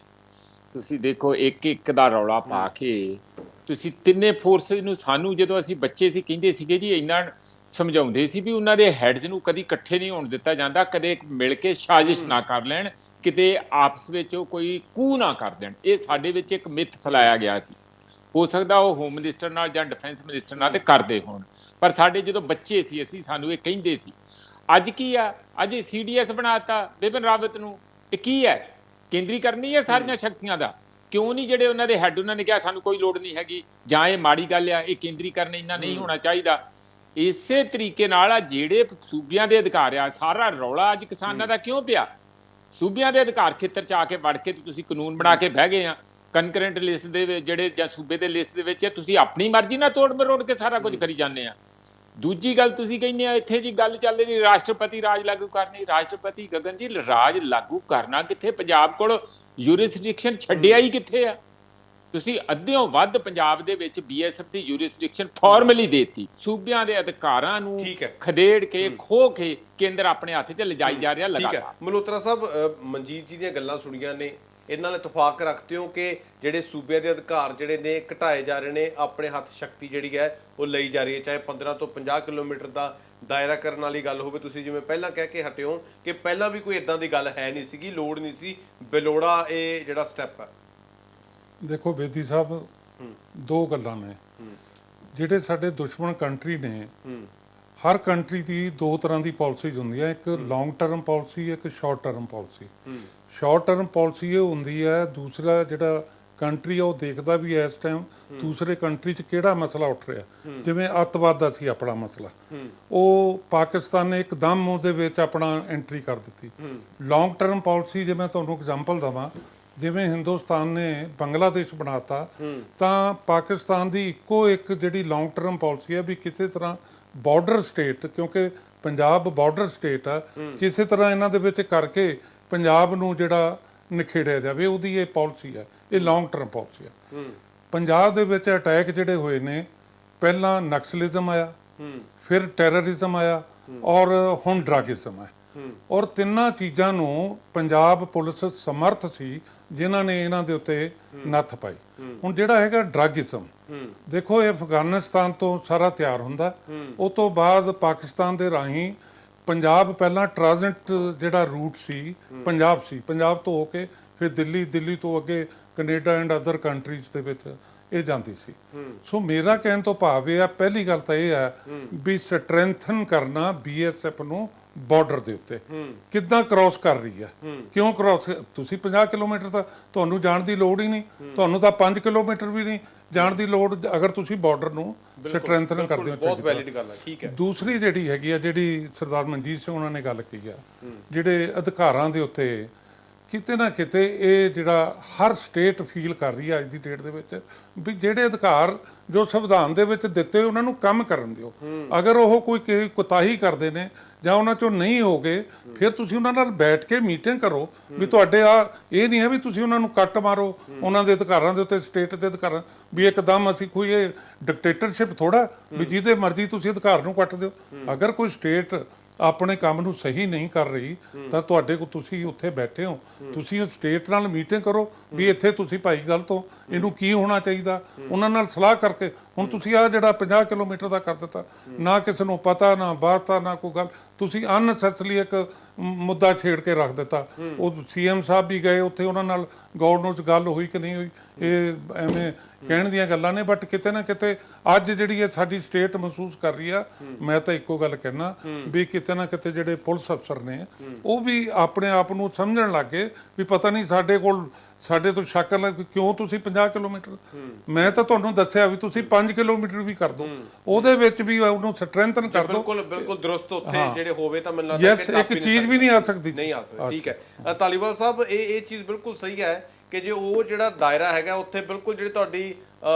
ਤੁਸੀਂ ਦੇਖੋ ਇੱਕ ਇੱਕ ਦਾ ਰੌਲਾ ਪਾ ਕੇ ਤੁਸੀਂ ਤਿੰਨੇ ਫੋਰਸਿਸ ਨੂੰ, ਸਾਨੂੰ ਜਦੋਂ ਅਸੀਂ ਬੱਚੇ ਸੀ ਕਹਿੰਦੇ ਸੀਗੇ ਜੀ, ਇੰਨਾ ਸਮਝਾਉਂਦੇ ਸੀ ਵੀ ਉਹਨਾਂ ਦੇ ਹੈਡਸ ਨੂੰ ਕਦੀ ਇਕੱਠੇ ਨਹੀਂ ਹੋਣ ਦਿੱਤਾ ਜਾਂਦਾ, ਕਦੇ ਮਿਲ ਕੇ ਸਾਜ਼ਿਸ਼ ਨਾ ਕਰ ਲੈਣ, ਕਿਤੇ ਆਪਸ ਵਿੱਚ ਉਹ ਕੋਈ ਕੂ ਨਾ ਕਰ ਦੇਣ। ਇਹ ਸਾਡੇ ਵਿੱਚ ਇੱਕ ਮਿੱਥ ਫੈਲਾਇਆ ਗਿਆ ਸੀ। ਹੋ ਸਕਦਾ ਉਹ ਹੋਮ ਮਿਨਿਸਟਰ ਨਾਲ ਜਾਂ ਡਿਫੈਂਸ ਮਿਨਿਸਟਰ ਨਾਲ ਤੇ ਕਰਦੇ ਹੋਣ, ਪਰ ਸਾਡੇ ਜਦੋਂ ਬੱਚੇ ਸੀ ਅਸੀਂ ਸਾਨੂੰ ਇਹ ਕਹਿੰਦੇ ਸੀ। ਅੱਜ ਕੀ ਆ? ਅੱਜ CDS ਬਣਾਤਾ ਬਿਪਿਨ ਰਾਵਤ ਨੂੰ। ਇਹ ਕੀ ਹੈ? ਕੇਂਦਰੀ ਕਰਨੀ ਹੈ ਸਾਰੀਆਂ ਸ਼ਕਤੀਆਂ ਦਾ। ਕਿਉਂ ਨਹੀਂ ਜਿਹੜੇ ਉਹਨਾਂ ਦੇ ਹੈਡ ਉਹਨਾਂ ਨੇ ਕਿਹਾ ਸਾਨੂੰ ਕੋਈ ਲੋੜ ਨਹੀਂ ਹੈਗੀ ਜਾਂ ਇਹ ਮਾੜੀ ਗੱਲ ਆ, ਇਹ ਕੇਂਦਰੀਕਰਨ ਇੰਨਾ ਨਹੀਂ ਹੋਣਾ ਚਾਹੀਦਾ। ਇਸੇ ਤਰੀਕੇ ਨਾਲ ਆ ਜਿਹੜੇ ਸੂਬਿਆਂ ਦੇ ਅਧਿਕਾਰ ਆ, ਸਾਰਾ ਰੌਲਾ ਅੱਜ ਕਿਸਾਨਾਂ ਦਾ ਕਿਉਂ ਪਿਆ? ਸੂਬਿਆਂ ਦੇ ਅਧਿਕਾਰ ਖੇਤਰ 'ਚ ਆ ਕੇ ਵੜ ਕੇ ਤੁਸੀਂ ਕਾਨੂੰਨ ਬਣਾ ਕੇ ਬਹਿ ਗਏ ਆ। ਕਨਕਰੈਂਟ ਲਿਸਟ ਦੇ ਵਿੱਚ ਜਿਹੜੇ ਜਾਂ ਸੂਬੇ ਦੇ ਲਿਸਟ ਦੇ ਵਿੱਚ ਤੁਸੀਂ ਆਪਣੀ ਮਰਜ਼ੀ ਨਾਲ ਤੋੜ ਮਰੋੜ ਕੇ ਸਾਰਾ ਕੁਝ ਕਰੀ ਜਾਂਦੇ ਆ। ਦੂਜੀ ਗੱਲ ਤੁਸੀਂ ਕਹਿੰਦੇ ਆ ਇੱਥੇ ਜੀ ਗੱਲ ਚੱਲ ਰਹੀ ਰਾਸ਼ਟਰਪਤੀ ਰਾਜ ਲਾਗੂ ਕਰਨੀ। ਰਾਸ਼ਟਰਪਤੀ ਗਗਨ ਜੀ ਰਾਜ ਲਾਗੂ ਕਰਨਾ ਕਿੱਥੇ? ਪੰਜਾਬ ਕੋਲ ਯੂਰਿਸਡਿਕਸ਼ਨ ਛੱਡਿਆ ਹੀ ਕਿੱਥੇ ਆ? ਤੁਸੀਂ ਅੱਧਿਓਂ ਵੱਧ ਪੰਜਾਬ ਦੇ ਵਿੱਚ BSF ਦੀ ਯੂਰਿਸਡਿਕਸ਼ਨ ਫਾਰਮਲੀ ਦੇਤੀ। ਸੂਬਿਆਂ ਦੇ ਅਧਿਕਾਰਾਂ ਨੂੰ ਖਦੇੜ ਕੇ ਖੋਹ ਕੇ ਕੇਂਦਰ ਆਪਣੇ ਹੱਥ 'ਚ ਲਿਜਾਈ ਜਾ ਰਿਹਾ ਲਗਾਤਾਰ। ਮਲਹੋਤਰਾ ਸਾਹਿਬ, ਮਨਜੀਤ ਜੀ ਦੀਆਂ ਗੱਲਾਂ ਸੁਣੀਆਂ ਨੇ, ਇਹਦੇ ਨਾਲ ਇਤਫਾਕ ਰੱਖਦੇ ਹੋ ਕਿ ਜਿਹੜੇ ਸੂਬਿਆਂ ਦੇ ਅਧਿਕਾਰ ਜਿਹੜੇ ਨੇ ਘਟਾਏ ਜਾ ਰਹੇ ਨੇ, ਆਪਣੇ ਹੱਥ ਸ਼ਕਤੀ ਜਿਹੜੀ ਹੈ ਉਹ ਲਈ ਜਾ ਰਹੀ ਹੈ, ਚਾਹੇ 15 ਤੋਂ 50 ਕਿਲੋਮੀਟਰ ਦਾ ਦਾਇਰਾ ਕਰਨ ਵਾਲੀ ਗੱਲ ਹੋਵੇ। ਤੁਸੀਂ ਜਿਵੇਂ ਪਹਿਲਾਂ ਕਹਿ ਕੇ ਹਟੇ ਹੋ ਕਿ ਪਹਿਲਾਂ ਵੀ ਕੋਈ ਇਦਾਂ ਦੀ ਗੱਲ ਹੈ ਨਹੀਂ ਸੀਗੀ, ਲੋੜ ਨਹੀਂ ਸੀ, ਬੇਲੋੜਾ ਇਹ ਜਿਹੜਾ ਸਟੈਪ ਹੈ। ਦੇਖੋ ਬੇਦੀ ਸਾਹਿਬ, ਦੋ ਗੱਲਾਂ ਨੇ। ਜਿਹੜੇ ਸਾਡੇ ਦੁਸ਼ਮਣ ਕੰਟਰੀ ਨੇ, ਹਰ ਕੰਟਰੀ ਦੀ ਦੋ ਤਰ੍ਹਾਂ ਦੀ ਪਾਲਿਸੀਜ਼ ਹੁੰਦੀਆਂ, ਇੱਕ ਲੌਂਗ ਟਰਮ ਪਾਲਿਸੀ, ਇੱਕ short term policy. Short term policy ਇਹ ਹੁੰਦੀ ਹੈ, ਦੂਸਰਾ ਜਿਹੜਾ ਕੰਟਰੀ ਆ ਉਹ ਦੇਖਦਾ ਵੀ ਇਸ ਟਾਈਮ ਦੂਸਰੇ ਕੰਟਰੀ 'ਚ ਕਿਹੜਾ ਮਸਲਾ ਉੱਠ ਰਿਹਾ। ਜਿਵੇਂ ਅੱਤਵਾਦ ਦਾ ਸੀ ਆਪਣਾ ਮਸਲਾ, ਉਹ ਪਾਕਿਸਤਾਨ ਨੇ ਇੱਕਦਮ ਉਹਦੇ ਵਿੱਚ ਆਪਣਾ ਐਂਟਰੀ ਕਰ ਦਿੱਤੀ। ਲੌਂਗ ਟਰਮ ਪਾਲਿਸੀ, ਜੇ ਮੈਂ ਤੁਹਾਨੂੰ ਐਗਜ਼ਾਮਪਲ ਦੇਵਾਂ, ਜਿਵੇਂ ਹਿੰਦੁਸਤਾਨ ਨੇ ਬੰਗਲਾਦੇਸ਼ ਬਣਾਤਾ, ਤਾਂ ਪਾਕਿਸਤਾਨ ਦੀ ਇੱਕੋ ਇੱਕ ਜਿਹੜੀ ਲੌਂਗ ਟਰਮ ਪਾਲਿਸੀ ਹੈ ਵੀ ਕਿਸੇ ਤਰ੍ਹਾਂ ਬਾਰਡਰ ਸਟੇਟ, ਕਿਉਂਕਿ ਪੰਜਾਬ ਬਾਰਡਰ ਸਟੇਟ ਆ, ਕਿਸੇ ਤਰ੍ਹਾਂ ਇਹਨਾਂ ਦੇ ਵਿੱਚ ਕਰਕੇ ਪੰਜਾਬ ਨੂੰ ਜਿਹੜਾ ਨਿਖੇੜਿਆ ਜਾਵੇ, ਉਹਦੀ ਇਹ ਪਾਲਿਸੀ ਹੈ। ਇਹ ਲੌਂਗ ਟਰਮ ਪਾਲਿਸੀ ਹੈ। ਪੰਜਾਬ ਦੇ ਵਿੱਚ ਅਟੈਕ ਜਿਹੜੇ ਹੋਏ ਨੇ, ਪਹਿਲਾਂ ਨਕਸਲਿਜ਼ਮ ਆਇਆ, ਫਿਰ ਟੈਰਰਿਜ਼ਮ ਆਇਆ, ਔਰ ਹੁਣ ਡਰੱਗਿਜ਼ਮ ਹੈ। ਔਰ ਤਿੰਨਾਂ ਚੀਜ਼ਾਂ ਨੂੰ ਪੰਜਾਬ ਪੁਲਿਸ ਸਮਰਥ ਸੀ ਜਿਨ੍ਹਾਂ ਨੇ ਇਹਨਾਂ ਦੇ ਉੱਤੇ ਨੱਥ ਪਾਈ। ਹੁਣ ਜਿਹੜਾ ਹੈਗਾ ਡਰੱਗਿਜ਼ਮ, ਦੇਖੋ ਇਹ ਅਫਗਾਨਿਸਤਾਨ ਤੋਂ ਸਾਰਾ ਤਿਆਰ ਹੁੰਦਾ, ਉਹ ਤੋਂ ਬਾਅਦ ਪਾਕਿਸਤਾਨ ਦੇ ਰਾਹੀਂ ਪੰਜਾਬ ਪਹਿਲਾਂ ਟ੍ਰਾਂਜ਼ਿਟ ਜਿਹੜਾ ਰੂਟ ਸੀ ਪੰਜਾਬ ਸੀ, ਪੰਜਾਬ ਤੋਂ ਹੋ ਕੇ ਫਿਰ ਦਿੱਲੀ, ਦਿੱਲੀ ਤੋਂ ਅੱਗੇ ਕੈਨੇਡਾ ਐਂਡ ਅਦਰ ਕੰਟਰੀਜ਼ ਦੇ ਵਿੱਚ ਇਹ ਜਾਂਦੀ ਸੀ। ਸੋ ਮੇਰਾ ਕਹਿਣ ਤੋਂ ਭਾਵ ਇਹ ਆ, ਪਹਿਲੀ ਗੱਲ ਤਾਂ ਇਹ ਹੈ ਵੀ ਸਟਰੈਂਥਨ ਕਰਨਾ BSF ਨੂੰ ਬਾਰਡਰ ਦੇ ਉੱਤੇ ਕਿੱਦਾਂ ਕ੍ਰਾਸ ਕਰ ਰਹੀ ਹੈ, ਕਿਉਂ ਕ੍ਰਾਸ। ਤੁਸੀਂ 50 ਕਿਲੋਮੀਟਰ ਤਾਂ ਤੁਹਾਨੂੰ ਜਾਣ ਦੀ ਲੋੜ ਹੀ ਨਹੀਂ, ਤੁਹਾਨੂੰ ਤਾਂ 5 ਕਿਲੋਮੀਟਰ ਵੀ ਨਹੀਂ ਜਾਣ ਦੀ ਲੋੜ, ਅਗਰ ਤੁਸੀਂ ਬਾਰਡਰ ਨੂੰ ਸਟਰੈਂਥਨ ਕਰਦੇ ਹੋ। ਬਹੁਤ ਵੈਲਿਡ ਗੱਲ ਹੈ, ਠੀਕ ਹੈ। ਦੂਸਰੀ ਜਿਹੜੀ ਹੈਗੀ ਆ, ਜਿਹੜੀ ਸਰਦਾਰ ਮਨਜੀਤ ਸਿੰਘ ਉਹਨਾਂ ਨੇ ਗੱਲ ਕਹੀ ਆ, ਜਿਹੜੇ ਅਧਿਕਾਰਾਂ ਦੇ ਉੱਤੇ ਕਿਤੇ ਨਾ ਕਿਤੇ ਇਹ ਜਿਹੜਾ ਹਰ ਸਟੇਟ ਫੀਲ ਕਰ ਰਹੀ ਹੈ ਅੱਜ ਦੀ ਡੇਟ ਦੇ ਵਿੱਚ ਵੀ ਜਿਹੜੇ ਅਧਿਕਾਰ ਜੋ ਸੰਵਿਧਾਨ ਦੇ ਵਿੱਚ ਦਿੱਤੇ ਉਹਨਾਂ ਨੂੰ ਕੰਮ ਕਰਨ ਦਿਓ। ਅਗਰ ਉਹ ਕੋਈ ਕੁਤਾਹੀ ਕਰਦੇ ਨੇ ਜਾਂ ਉਹਨਾਂ ਚੋਂ ਨਹੀਂ ਹੋਗੇ, ਫਿਰ ਤੁਸੀਂ ਉਹਨਾਂ ਨਾਲ ਬੈਠ ਕੇ ਮੀਟਿੰਗ ਕਰੋ ਵੀ ਤੁਹਾਡੇ ਇਹ ਨਹੀਂ ਹੈ ਵੀ ਤੁਸੀਂ ਉਹਨਾਂ ਨੂੰ ਕੱਟ ਮਾਰੋ ਉਹਨਾਂ ਦੇ ਅਧਿਕਾਰਾਂ ਦੇ ਉੱਤੇ, ਸਟੇਟ ਦੇ ਅਧਿਕਾਰਾਂ ਵੀ ਇੱਕਦਮ ਅਸੀਂ ਕੋਈ ਇਹ ਡਿਕਟੇਟਰਸ਼ਿਪ ਥੋੜਾ ਵੀ ਜਿਹਦੇ ਮਰਜ਼ੀ ਤੁਸੀਂ ਅਧਿਕਾਰ ਨੂੰ ਕੱਟ ਦਿਓ। ਅਗਰ ਕੋਈ ਸਟੇਟ ਆਪਣੇ ਕੰਮ ਨੂੰ ਸਹੀ ਨਹੀਂ ਕਰ ਰਹੀ ਤਾਂ ਤੁਹਾਡੇ ਕੋਲ, ਤੁਸੀਂ ਉੱਥੇ ਬੈਠੇ ਹੋ, ਤੁਸੀਂ ਉਸ ਸਟੇਟ ਨਾਲ ਮੀਟਿੰਗ ਕਰੋ ਵੀ ਇੱਥੇ ਤੁਸੀਂ ਭਾਈ ਗਲਤ ਹੋ, ਇਹਨੂੰ ਕੀ ਹੋਣਾ ਚਾਹੀਦਾ, ਉਹਨਾਂ ਨਾਲ ਸਲਾਹ ਕਰਕੇ। ਹੁਣ ਤੁਸੀਂ ਆ ਜਿਹੜਾ 50 ਕਿਲੋਮੀਟਰ ਦਾ ਕਰ ਦਿੱਤਾ, ਨਾ ਕਿਸੇ ਨੂੰ ਪਤਾ, ਨਾ ਬਾਤ, ਨਾ ਕੋਈ ਗੱਲ, ਤੁਸੀਂ ਅਨਸੈਸਰਲੀ ਇੱਕ ਮੁੱਦਾ ਛੇੜ ਕੇ ਰੱਖ ਦਿੱਤਾ। ਉਹ ਸੀਐਮ ਸਾਹਿਬ ਵੀ ਗਏ ਉੱਥੇ, ਉਹਨਾਂ ਨਾਲ ਗਵਰਨਰ 'ਚ ਗੱਲ ਹੋਈ ਕਿ ਨਹੀਂ ਹੋਈ, ਇਹ ਐਵੇਂ ਕਹਿਣ ਦੀਆਂ ਗੱਲਾਂ ਨੇ। ਬਟ ਕਿਤੇ ਨਾ ਕਿਤੇ ਅੱਜ ਜਿਹੜੀ ਇਹ ਸਾਡੀ ਸਟੇਟ ਮਹਿਸੂਸ ਕਰ ਰਹੀ ਆ, ਮੈਂ ਤਾਂ ਇੱਕੋ ਗੱਲ ਕਹਿਣਾ ਵੀ ਕਿਤੇ ਨਾ ਕਿਤੇ ਜਿਹੜੇ ਪੁਲਿਸ ਅਫਸਰ ਨੇ ਉਹ ਵੀ ਆਪਣੇ ਆਪ ਨੂੰ ਸਮਝਣ ਲੱਗ ਗਏ ਵੀ ਪਤਾ ਨਹੀਂ ਸਾਡੇ ਤੋਂ ਸ਼ੱਕ ਲੱਗ, ਕਿਉਂ ਤੁਸੀਂ 50 ਕਿਲੋਮੀਟਰ, ਮੈਂ ਤਾਂ ਤੁਹਾਨੂੰ ਦੱਸਿਆ ਵੀ ਤੁਸੀਂ 5 ਕਿਲੋਮੀਟਰ ਵੀ ਕਰ ਦਿਓ, ਉਹਦੇ ਵਿੱਚ ਵੀ ਉਹਨੂੰ ਸਟਰੈਂਥਨ ਕਰ ਦਿਓ। ਬਿਲਕੁਲ ਦਰੁਸਤ ਉੱਥੇ ਜਿਹੜੇ ਹੋਵੇ ਤਾਂ ਮੈਨੂੰ ਲੱਗਦਾ ਯੈਸ, ਇੱਕ ਚੀਜ਼ ਵੀ ਨਹੀਂ ਆ ਸਕਦੀ, ਨਹੀਂ ਆ ਸਕਦੀ। ਠੀਕ ਹੈ ਧਾਲੀਵਾਲ ਸਾਹਿਬ, ਇਹ ਚੀਜ਼ ਬਿਲਕੁਲ ਸਹੀ ਹੈ ਕਿ ਜੇ ਉਹ ਜਿਹੜਾ ਦਾਇਰਾ ਹੈਗਾ ਉੱਥੇ ਬਿਲਕੁਲ ਜਿਹੜੀ ਤੁਹਾਡੀ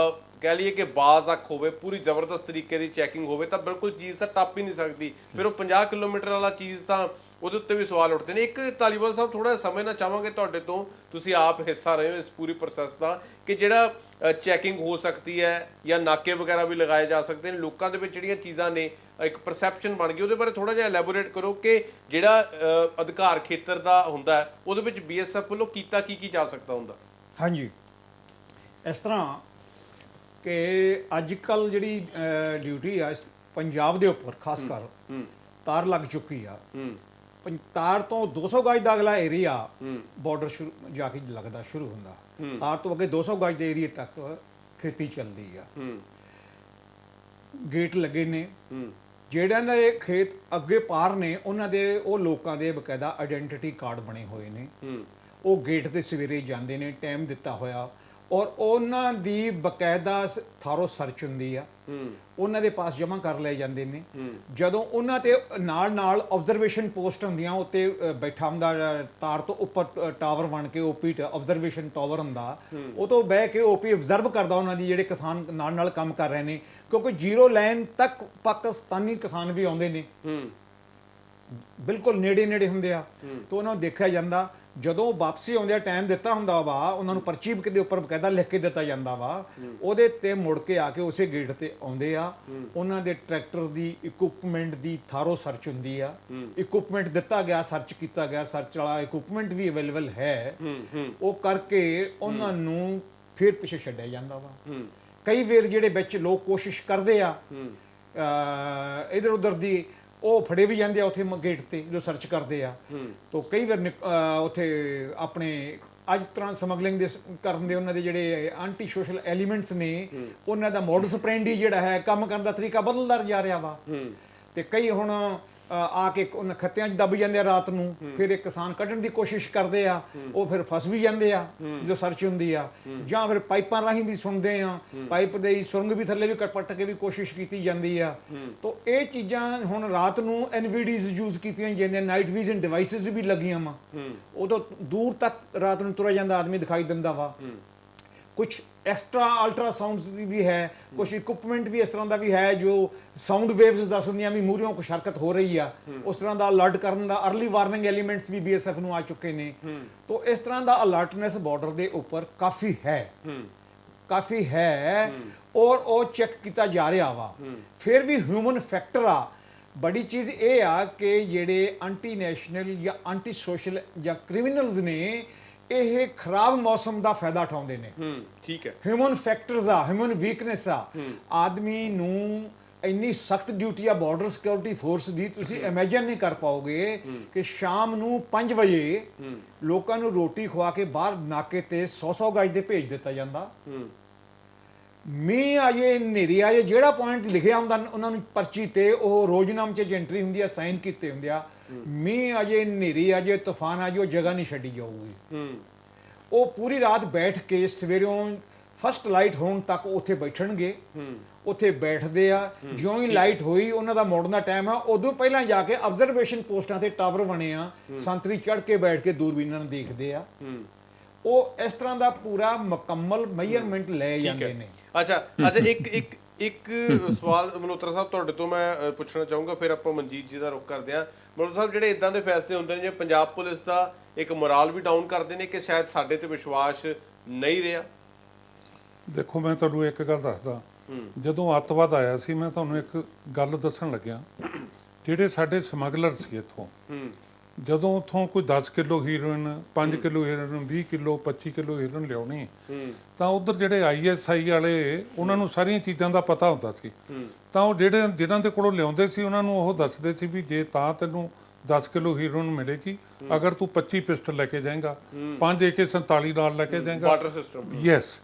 ਕਹਿ ਲਈਏ ਕਿ ਬਾਜ਼ ਅੱਖ ਹੋਵੇ, ਪੂਰੀ ਜ਼ਬਰਦਸਤ ਤਰੀਕੇ ਦੀ ਚੈਕਿੰਗ ਹੋਵੇ, ਤਾਂ ਬਿਲਕੁਲ ਚੀਜ਼ ਤਾਂ ਟੱਪ ਹੀ ਨਹੀਂ ਸਕਦੀ। ਫਿਰ ਉਹ 50 ਕਿਲੋਮੀਟਰ ਵਾਲਾ ਚੀਜ਼ ਤਾਂ ਉਹਦੇ ਉੱਤੇ ਵੀ ਸਵਾਲ ਉੱਠਦੇ ਨੇ। ਇੱਕ ਧਾਲੀਵਾਲ ਸਾਹਿਬ ਥੋੜਾ ਸਮਝਣਾ ਚਾਹਾਂਗੇ ਤੁਹਾਡੇ ਤੋਂ, ਤੁਸੀਂ ਆਪ ਹਿੱਸਾ ਰਹੇ ਹੋ ਇਸ ਪੂਰੀ ਪ੍ਰੋਸੈਸ ਦਾ, ਕਿ ਜਿਹੜਾ ਚੈਕਿੰਗ ਹੋ ਸਕਦੀ ਹੈ ਜਾਂ ਨਾਕੇ ਵਗੈਰਾ ਵੀ ਲਗਾਏ ਜਾ ਸਕਦੇ ਨੇ, ਲੋਕਾਂ ਦੇ ਵਿੱਚ ਜਿਹੜੀਆਂ ਚੀਜ਼ਾਂ ਨੇ ਇੱਕ ਪਰਸੈਪਸ਼ਨ ਬਣ ਗਈ, ਉਹਦੇ ਬਾਰੇ ਥੋੜਾ ਜਿਹਾ ਐਲੈਬੋਰੇਟ ਕਰੋ ਕਿ ਜਿਹੜਾ ਅਧਿਕਾਰ ਖੇਤਰ ਦਾ ਹੁੰਦਾ ਉਹਦੇ ਵਿੱਚ BSF ਵੱਲੋਂ ਕੀਤਾ ਕੀ ਜਾ ਸਕਦਾ ਹੁੰਦਾ। ਹਾਂਜੀ, ਇਸ ਤਰ੍ਹਾਂ ਕਿ ਅੱਜ ਕੱਲ ਜਿਹੜੀ ਡਿਊਟੀ ਆ ਪੰਜਾਬ ਦੇ ਉੱਪਰ ਖਾਸ ਕਰ ਤਾਰ ਲੱਗ ਚੁੱਕੀ ਆ। ਤਾਰ ਤੋਂ 200 ਗਜ ਦਾ ਅਗਲਾ ਏਰੀਆ ਬਾਰਡਰ ਜਾ ਕੇ ਲੱਗਦਾ ਸ਼ੁਰੂ ਹੁੰਦਾ, ਤਾਰ ਤੋਂ ਅੱਗੇ 200 ਗਜ ਦੇ ਏਰੀਏ ਤੱਕ ਖੇਤੀ ਚੱਲਦੀ ਆ। ਗੇਟ ਲੱਗੇ ਨੇ, ਜਿਹੜਿਆਂ ਦੇ ਖੇਤ ਅੱਗੇ ਪਾਰ ਨੇ ਉਹਨਾਂ ਦੇ, ਉਹ ਲੋਕਾਂ ਦੇ ਬਕਾਇਦਾ ਆਇਡੈਂਟੀਟੀ ਕਾਰਡ ਬਣੇ ਹੋਏ ਨੇ। ਉਹ ਗੇਟ ਤੇ ਸਵੇਰੇ ਜਾਂਦੇ ਨੇ, ਟਾਈਮ ਦਿੱਤਾ ਹੋਇਆ, ਔਰ ਉਹਨਾਂ ਦੀ ਬਕਾਇਦਾ ਥਾਰੋ ਸਰਚ ਹੁੰਦੀ ਆ, ਉਹਨਾਂ ਦੇ ਪਾਸ ਜਮ੍ਹਾਂ ਕਰ ਲਏ ਜਾਂਦੇ ਨੇ। ਜਦੋਂ ਉਹਨਾਂ ਤੇ ਨਾਲ ਆਬਜ਼ਰਵੇਸ਼ਨ ਪੋਸਟ ਹੁੰਦੀਆਂ, ਉੱਤੇ ਬੈਠਾ ਹੁੰਦਾ ਤਾਰ ਤੋਂ ਉੱਪਰ ਟਾਵਰ ਬਣ ਕੇ, OP ਆਬਜ਼ਰਵੇਸ਼ਨ ਟਾਵਰ ਹੁੰਦਾ, ਉਹ ਤੋਂ ਬਹਿ ਕੇ OP ਆਬਜ਼ਰਵ ਕਰਦਾ ਉਹਨਾਂ ਦੀ ਜਿਹੜੇ ਕਿਸਾਨ ਨਾਲ ਕੰਮ ਕਰ ਰਹੇ ਨੇ, ਕਿਉਂਕਿ ਜ਼ੀਰੋ ਲਾਈਨ ਤੱਕ ਪਾਕਿਸਤਾਨੀ ਕਿਸਾਨ ਵੀ ਆਉਂਦੇ ਨੇ, ਬਿਲਕੁਲ ਨੇੜੇ ਹੁੰਦੇ ਆ, ਤਾਂ ਉਹਨਾਂ ਨੂੰ ਦੇਖਿਆ ਜਾਂਦਾ। ਜਦੋਂ ਵਾਪਸੀ ਆਉਂਦੇ ਆ, ਟਾਈਮ ਦਿੱਤਾ ਹੁੰਦਾ ਵਾ ਉਹਨਾਂ ਨੂੰ, ਪਰਚੀ ਦੇ ਉੱਪਰ ਬਕਾਇਦਾ ਲਿਖ ਕੇ ਦਿੱਤਾ ਜਾਂਦਾ ਵਾ, ਉਹਦੇ ਤੇ ਮੁੜ ਕੇ ਆ ਕੇ ਉਸੇ ਗੇਟ ਤੇ ਆਉਂਦੇ ਆ। ਉਹਨਾਂ ਦੇ ਟਰੈਕਟਰ ਦੀ ਇਕੁਇਪਮੈਂਟ ਦੀ ਥਾਰੋ ਸਰਚ ਹੁੰਦੀ ਆ, ਇਕੁਇਪਮੈਂਟ ਦਿੱਤਾ ਗਿਆ, ਸਰਚ ਕੀਤਾ ਗਿਆ, ਸਰਚ ਵਾਲਾ ਇਕੁਇਪਮੈਂਟ ਵੀ ਅਵੇਲੇਬਲ ਹੈ, ਉਹ ਕਰਕੇ ਉਹਨਾਂ ਨੂੰ ਫਿਰ ਪਿੱਛੇ ਛੱਡਿਆ ਜਾਂਦਾ ਵਾ। ਕਈ ਵਾਰ ਜਿਹੜੇ ਵਿੱਚ ਲੋਕ ਕੋਸ਼ਿਸ਼ ਕਰਦੇ ਆ ਇਧਰ ਉਧਰ ਦੀ, ਉਹ ਫੜੇ ਵੀ ਜਾਂਦੇ ਆ ਉੱਥੇ ਗੇਟ ਤੇ ਜੋ ਸਰਚ ਕਰਦੇ ਆ। ਤਾਂ ਕਈ ਵਾਰ ਉੱਥੇ ਆਪਣੇ ਅੱਜ ਤਰ੍ਹਾਂ ਸਮਗਲਿੰਗ ਦੇ ਕਰਨ ਦੇ ਉਹਨਾਂ ਦੇ ਜਿਹੜੇ ਐਂਟੀ ਸੋਸ਼ਲ ਐਲੀਮੈਂਟਸ ਨੇ, ਉਹਨਾਂ ਦਾ ਮੋਡਸ ਆਪਰੈਂਡੀ ਜਿਹੜਾ ਹੈ, ਕੰਮ ਕਰਨ ਦਾ ਤਰੀਕਾ ਬਦਲਦਾ ਜਾ ਰਿਹਾ ਵਾ। ਤੇ ਕਈ ਹੁਣ ਆ ਕੇ ਉਹਨਾਂ ਖੱਤਿਆਂ 'ਚ ਦੱਬ ਜਾਂਦੇ ਆ ਰਾਤ ਨੂੰ, ਫਿਰ ਇੱਕ ਕਿਸਾਨ ਕੱਢਣ ਦੀ ਕੋਸ਼ਿਸ਼ ਕਰਦੇ ਆ, ਉਹ ਫਿਰ ਫਸ ਵੀ ਜਾਂਦੇ ਆ ਜੋ ਸਰਚ ਹੁੰਦੀ ਆ। ਜਾਂ ਫਿਰ ਪਾਈਪਾਂ ਰਾਹੀਂ ਵੀ ਸੁਣਦੇ ਆ, ਪਾਈਪ ਦੇ ਸੁਰੰਗ ਵੀ ਥੱਲੇ ਵੀ ਪੱਟ ਕੇ ਵੀ ਕੋਸ਼ਿਸ਼ ਕੀਤੀ ਜਾਂਦੀ ਆ। ਤਾਂ ਇਹ ਚੀਜ਼ਾਂ ਹੁਣ ਰਾਤ ਨੂੰ NVDs ਯੂਜ਼ ਕੀਤੀਆਂ ਜਾਂਦੀਆਂ, ਨਾਈਟ ਵਿਜ਼ਨ ਡਿਵਾਈਸਿਸ ਵੀ ਲੱਗੀਆਂ ਵਾ, ਉਦੋਂ ਦੂਰ ਤੱਕ ਰਾਤ ਨੂੰ ਤੁਰਿਆ ਜਾਂਦਾ ਆਦਮੀ ਦਿਖਾਈ ਦਿੰਦਾ ਵਾ। ਕੁਛ ਐਕਸਟਰਾ ਅਲਟਰਾਸਾਊਂਡਸ ਦੀ ਵੀ ਹੈ, ਕੁਛ ਇਕੁਇਪਮੈਂਟ ਵੀ ਇਸ ਤਰ੍ਹਾਂ ਦਾ ਵੀ ਹੈ ਜੋ ਸਾਊਂਡ ਵੇਵਸ ਦੱਸ ਦਿੰਦੀਆਂ ਵੀ ਮੂਹਰਿਓਂ ਕੁਛ ਹਰਕਤ ਹੋ ਰਹੀ ਆ, ਉਸ ਤਰ੍ਹਾਂ ਦਾ ਅਲਰਟ ਕਰਨ ਦਾ ਅਰਲੀ ਵਾਰਨਿੰਗ ਐਲੀਮੈਂਟਸ ਵੀ BSF ਨੂੰ ਆ ਚੁੱਕੇ ਨੇ। ਤਾਂ ਇਸ ਤਰ੍ਹਾਂ ਦਾ ਅਲਰਟਨੈਸ ਬਾਰਡਰ ਦੇ ਉੱਪਰ ਕਾਫੀ ਹੈ ਔਰ ਉਹ ਚੈੱਕ ਕੀਤਾ ਜਾ ਰਿਹਾ ਵਾ। ਫਿਰ ਵੀ ਹਿਊਮਨ ਫੈਕਟਰ ਆ। ਬੜੀ ਚੀਜ਼ ਇਹ ਆ ਕਿ ਜਿਹੜੇ ਐਂਟੀ ਨੈਸ਼ਨਲ ਜਾਂ ਐਂਟੀ ਸੋਸ਼ਲ ਜਾਂ ਕ੍ਰਿਮੀਨਲਸ ਨੇ, ਇਹ ਖਰਾਬ ਮੌਸਮ ਦਾ ਫਾਇਦਾ ਉਠਾਉਂਦੇ ਨੇ। ਠੀਕ ਹੈ, ਹਿਊਮਨ ਫੈਕਟਰਸ ਆ, ਹਿਊਮਨ ਵੀਕਨੈਸ ਆ। ਆਦਮੀ ਨੂੰ ਇੰਨੀ ਸਖਤ ਡਿਊਟੀ ਆ ਬਾਰਡਰ ਸਿਕਿਉਰਿਟੀ ਫੋਰਸ ਦੀ, ਤੁਸੀਂ ਇਮੇਜਿਨ ਨਹੀਂ ਕਰ ਪਾਓਗੇ ਕਿ ਸ਼ਾਮ ਨੂੰ 5 ਵਜੇ ਲੋਕਾਂ ਨੂੰ ਰੋਟੀ ਖਵਾ ਕੇ ਬਾਹਰ ਨਾਕੇ ਤੇ 100 ਗਜ ਦੇ ਭੇਜ ਦਿੱਤਾ ਜਾਂਦਾ। ਮੀਂਹ ਆਏ, ਹਨੇਰੀ ਆਏ, ਜਿਹੜਾ ਪੁਆਇੰਟ ਲਿਖਿਆ ਹੁੰਦਾ ਉਹਨਾਂ ਨੂੰ ਪਰਚੀ ਤੇ, ਉਹ ਰੋਜ਼ਨਾਮੇ 'ਚ ਐਂਟਰੀ ਹੁੰਦੀ ਆ, ਸਾਈਨ ਕੀਤੇ ਹੁੰਦੇ ਆ। ਮੀਂਹ ਅਜੇ, ਹਨੇਰੀ ਅਜੇ, ਤੂਫਾਨ ਅਜੇ, ਉਹ ਜਗ੍ਹਾ ਨਹੀਂ ਛੱਡੀ ਜਾਊਗੀ। ਉਹ ਪੂਰੀ ਰਾਤ ਬੈਠ ਕੇ ਸਵੇਰੋਂ ਫਸਟ ਲਾਈਟ ਹੋਣ ਤੱਕ ਉੱਥੇ ਬੈਠਣਗੇ, ਉੱਥੇ ਬੈਠਦੇ ਆ। ਜਿਉਂ ਹੀ ਲਾਈਟ ਹੋਈ, ਉਹਨਾਂ ਦਾ ਮੁੜਨ ਦਾ ਟਾਈਮ ਆ, ਉਦੋਂ ਪਹਿਲਾਂ ਜਾ ਕੇ ਆਬਜ਼ਰਵੇਸ਼ਨ ਪੋਸਟਾਂ ਤੇ ਟਾਵਰ ਬਣੇ ਆ, ਸੰਤਰੀ ਚੜ੍ਹ ਕੇ ਬੈਠ ਕੇ ਦੂਰਬੀਨਾਂ ਨੂੰ ਦੇਖਦੇ ਆ। ਉਹ ਇਸ ਤਰ੍ਹਾਂ ਦਾ ਪੂਰਾ ਮੁਕੰਮਲ ਮੈਜ਼ਰਮੈਂਟ ਲੈ ਜਾਂਦੇ ਨੇ। ਅੱਛਾ, ਇੱਕ ਸਵਾਲ ਮਲਹੋਤਰਾ ਸਾਹਿਬ ਤੁਹਾਡੇ ਤੋਂ ਮੈਂ ਪੁੱਛਣਾ ਚਾਹੂੰਗਾ, ਫਿਰ ਆਪਾਂ ਮਨਜੀਤ ਜੀ ਦਾ ਰੁਖ ਕਰਦੇ ਹਾਂ। ਮਲਹੋਤਰਾ ਸਾਹਿਬ, ਜਿਹੜੇ ਇਦਾਂ ਦੇ ਫੈਸਲੇ ਹੁੰਦੇ ਨੇ ਜੇ ਪੰਜਾਬ ਪੁਲਿਸ ਦਾ ਇੱਕ ਮੋਰਾਲ ਵੀ ਡਾਊਨ ਕਰਦੇ ਨੇ ਕਿ ਸ਼ਾਇਦ ਸਾਡੇ ਤੇ ਵਿਸ਼ਵਾਸ ਨਹੀਂ ਰਿਹਾ? ਦੇਖੋ, ਮੈਂ ਤੁਹਾਨੂੰ ਇੱਕ ਗੱਲ ਦੱਸਦਾ। ਜਦੋਂ ਅੱਤਵਾਦ ਆਇਆ ਸੀ, ਮੈਂ ਤੁਹਾਨੂੰ ਇੱਕ ਗੱਲ ਦੱਸਣ ਲੱਗਿਆ। ਜਿਹੜੇ ਸਾਡੇ ਸਮਗਲਰ ਸੀ ਇੱਥੋਂ, ਜਦੋਂ ਉੱਥੋਂ ਕੋਈ 10 kilo heroin, 5 kilo heroin, 20 kilo, 25 kilo heroin ਲਿਆਉਣੀ, ਤਾਂ ਉਧਰ ਜਿਹੜੇ ISI ਵਾਲੇ, ਉਹਨਾਂ ਨੂੰ ਸਾਰੀਆਂ ਚੀਜ਼ਾਂ ਦਾ ਪਤਾ ਹੁੰਦਾ ਸੀ। ਤਾਂ ਉਹ ਜਿਨ੍ਹਾਂ ਦੇ ਕੋਲੋਂ ਲਿਆਉਂਦੇ ਸੀ, ਉਹਨਾਂ ਨੂੰ ਉਹ ਦੱਸਦੇ ਸੀ ਵੀ ਜੇ ਤਾਂ ਤੈਨੂੰ 10 ਕਿਲੋ ਹੀਰੋਇਨ ਮਿਲੇਗੀ ਅਗਰ ਤੂੰ 25 ਪਿਸਟਲ ਲੈ ਕੇ ਜਾਏਗਾ, 5 AK-47 ਨਾਲ ਲੈ ਕੇ ਜਾਏਗਾ। Water system. ਯੈਸ।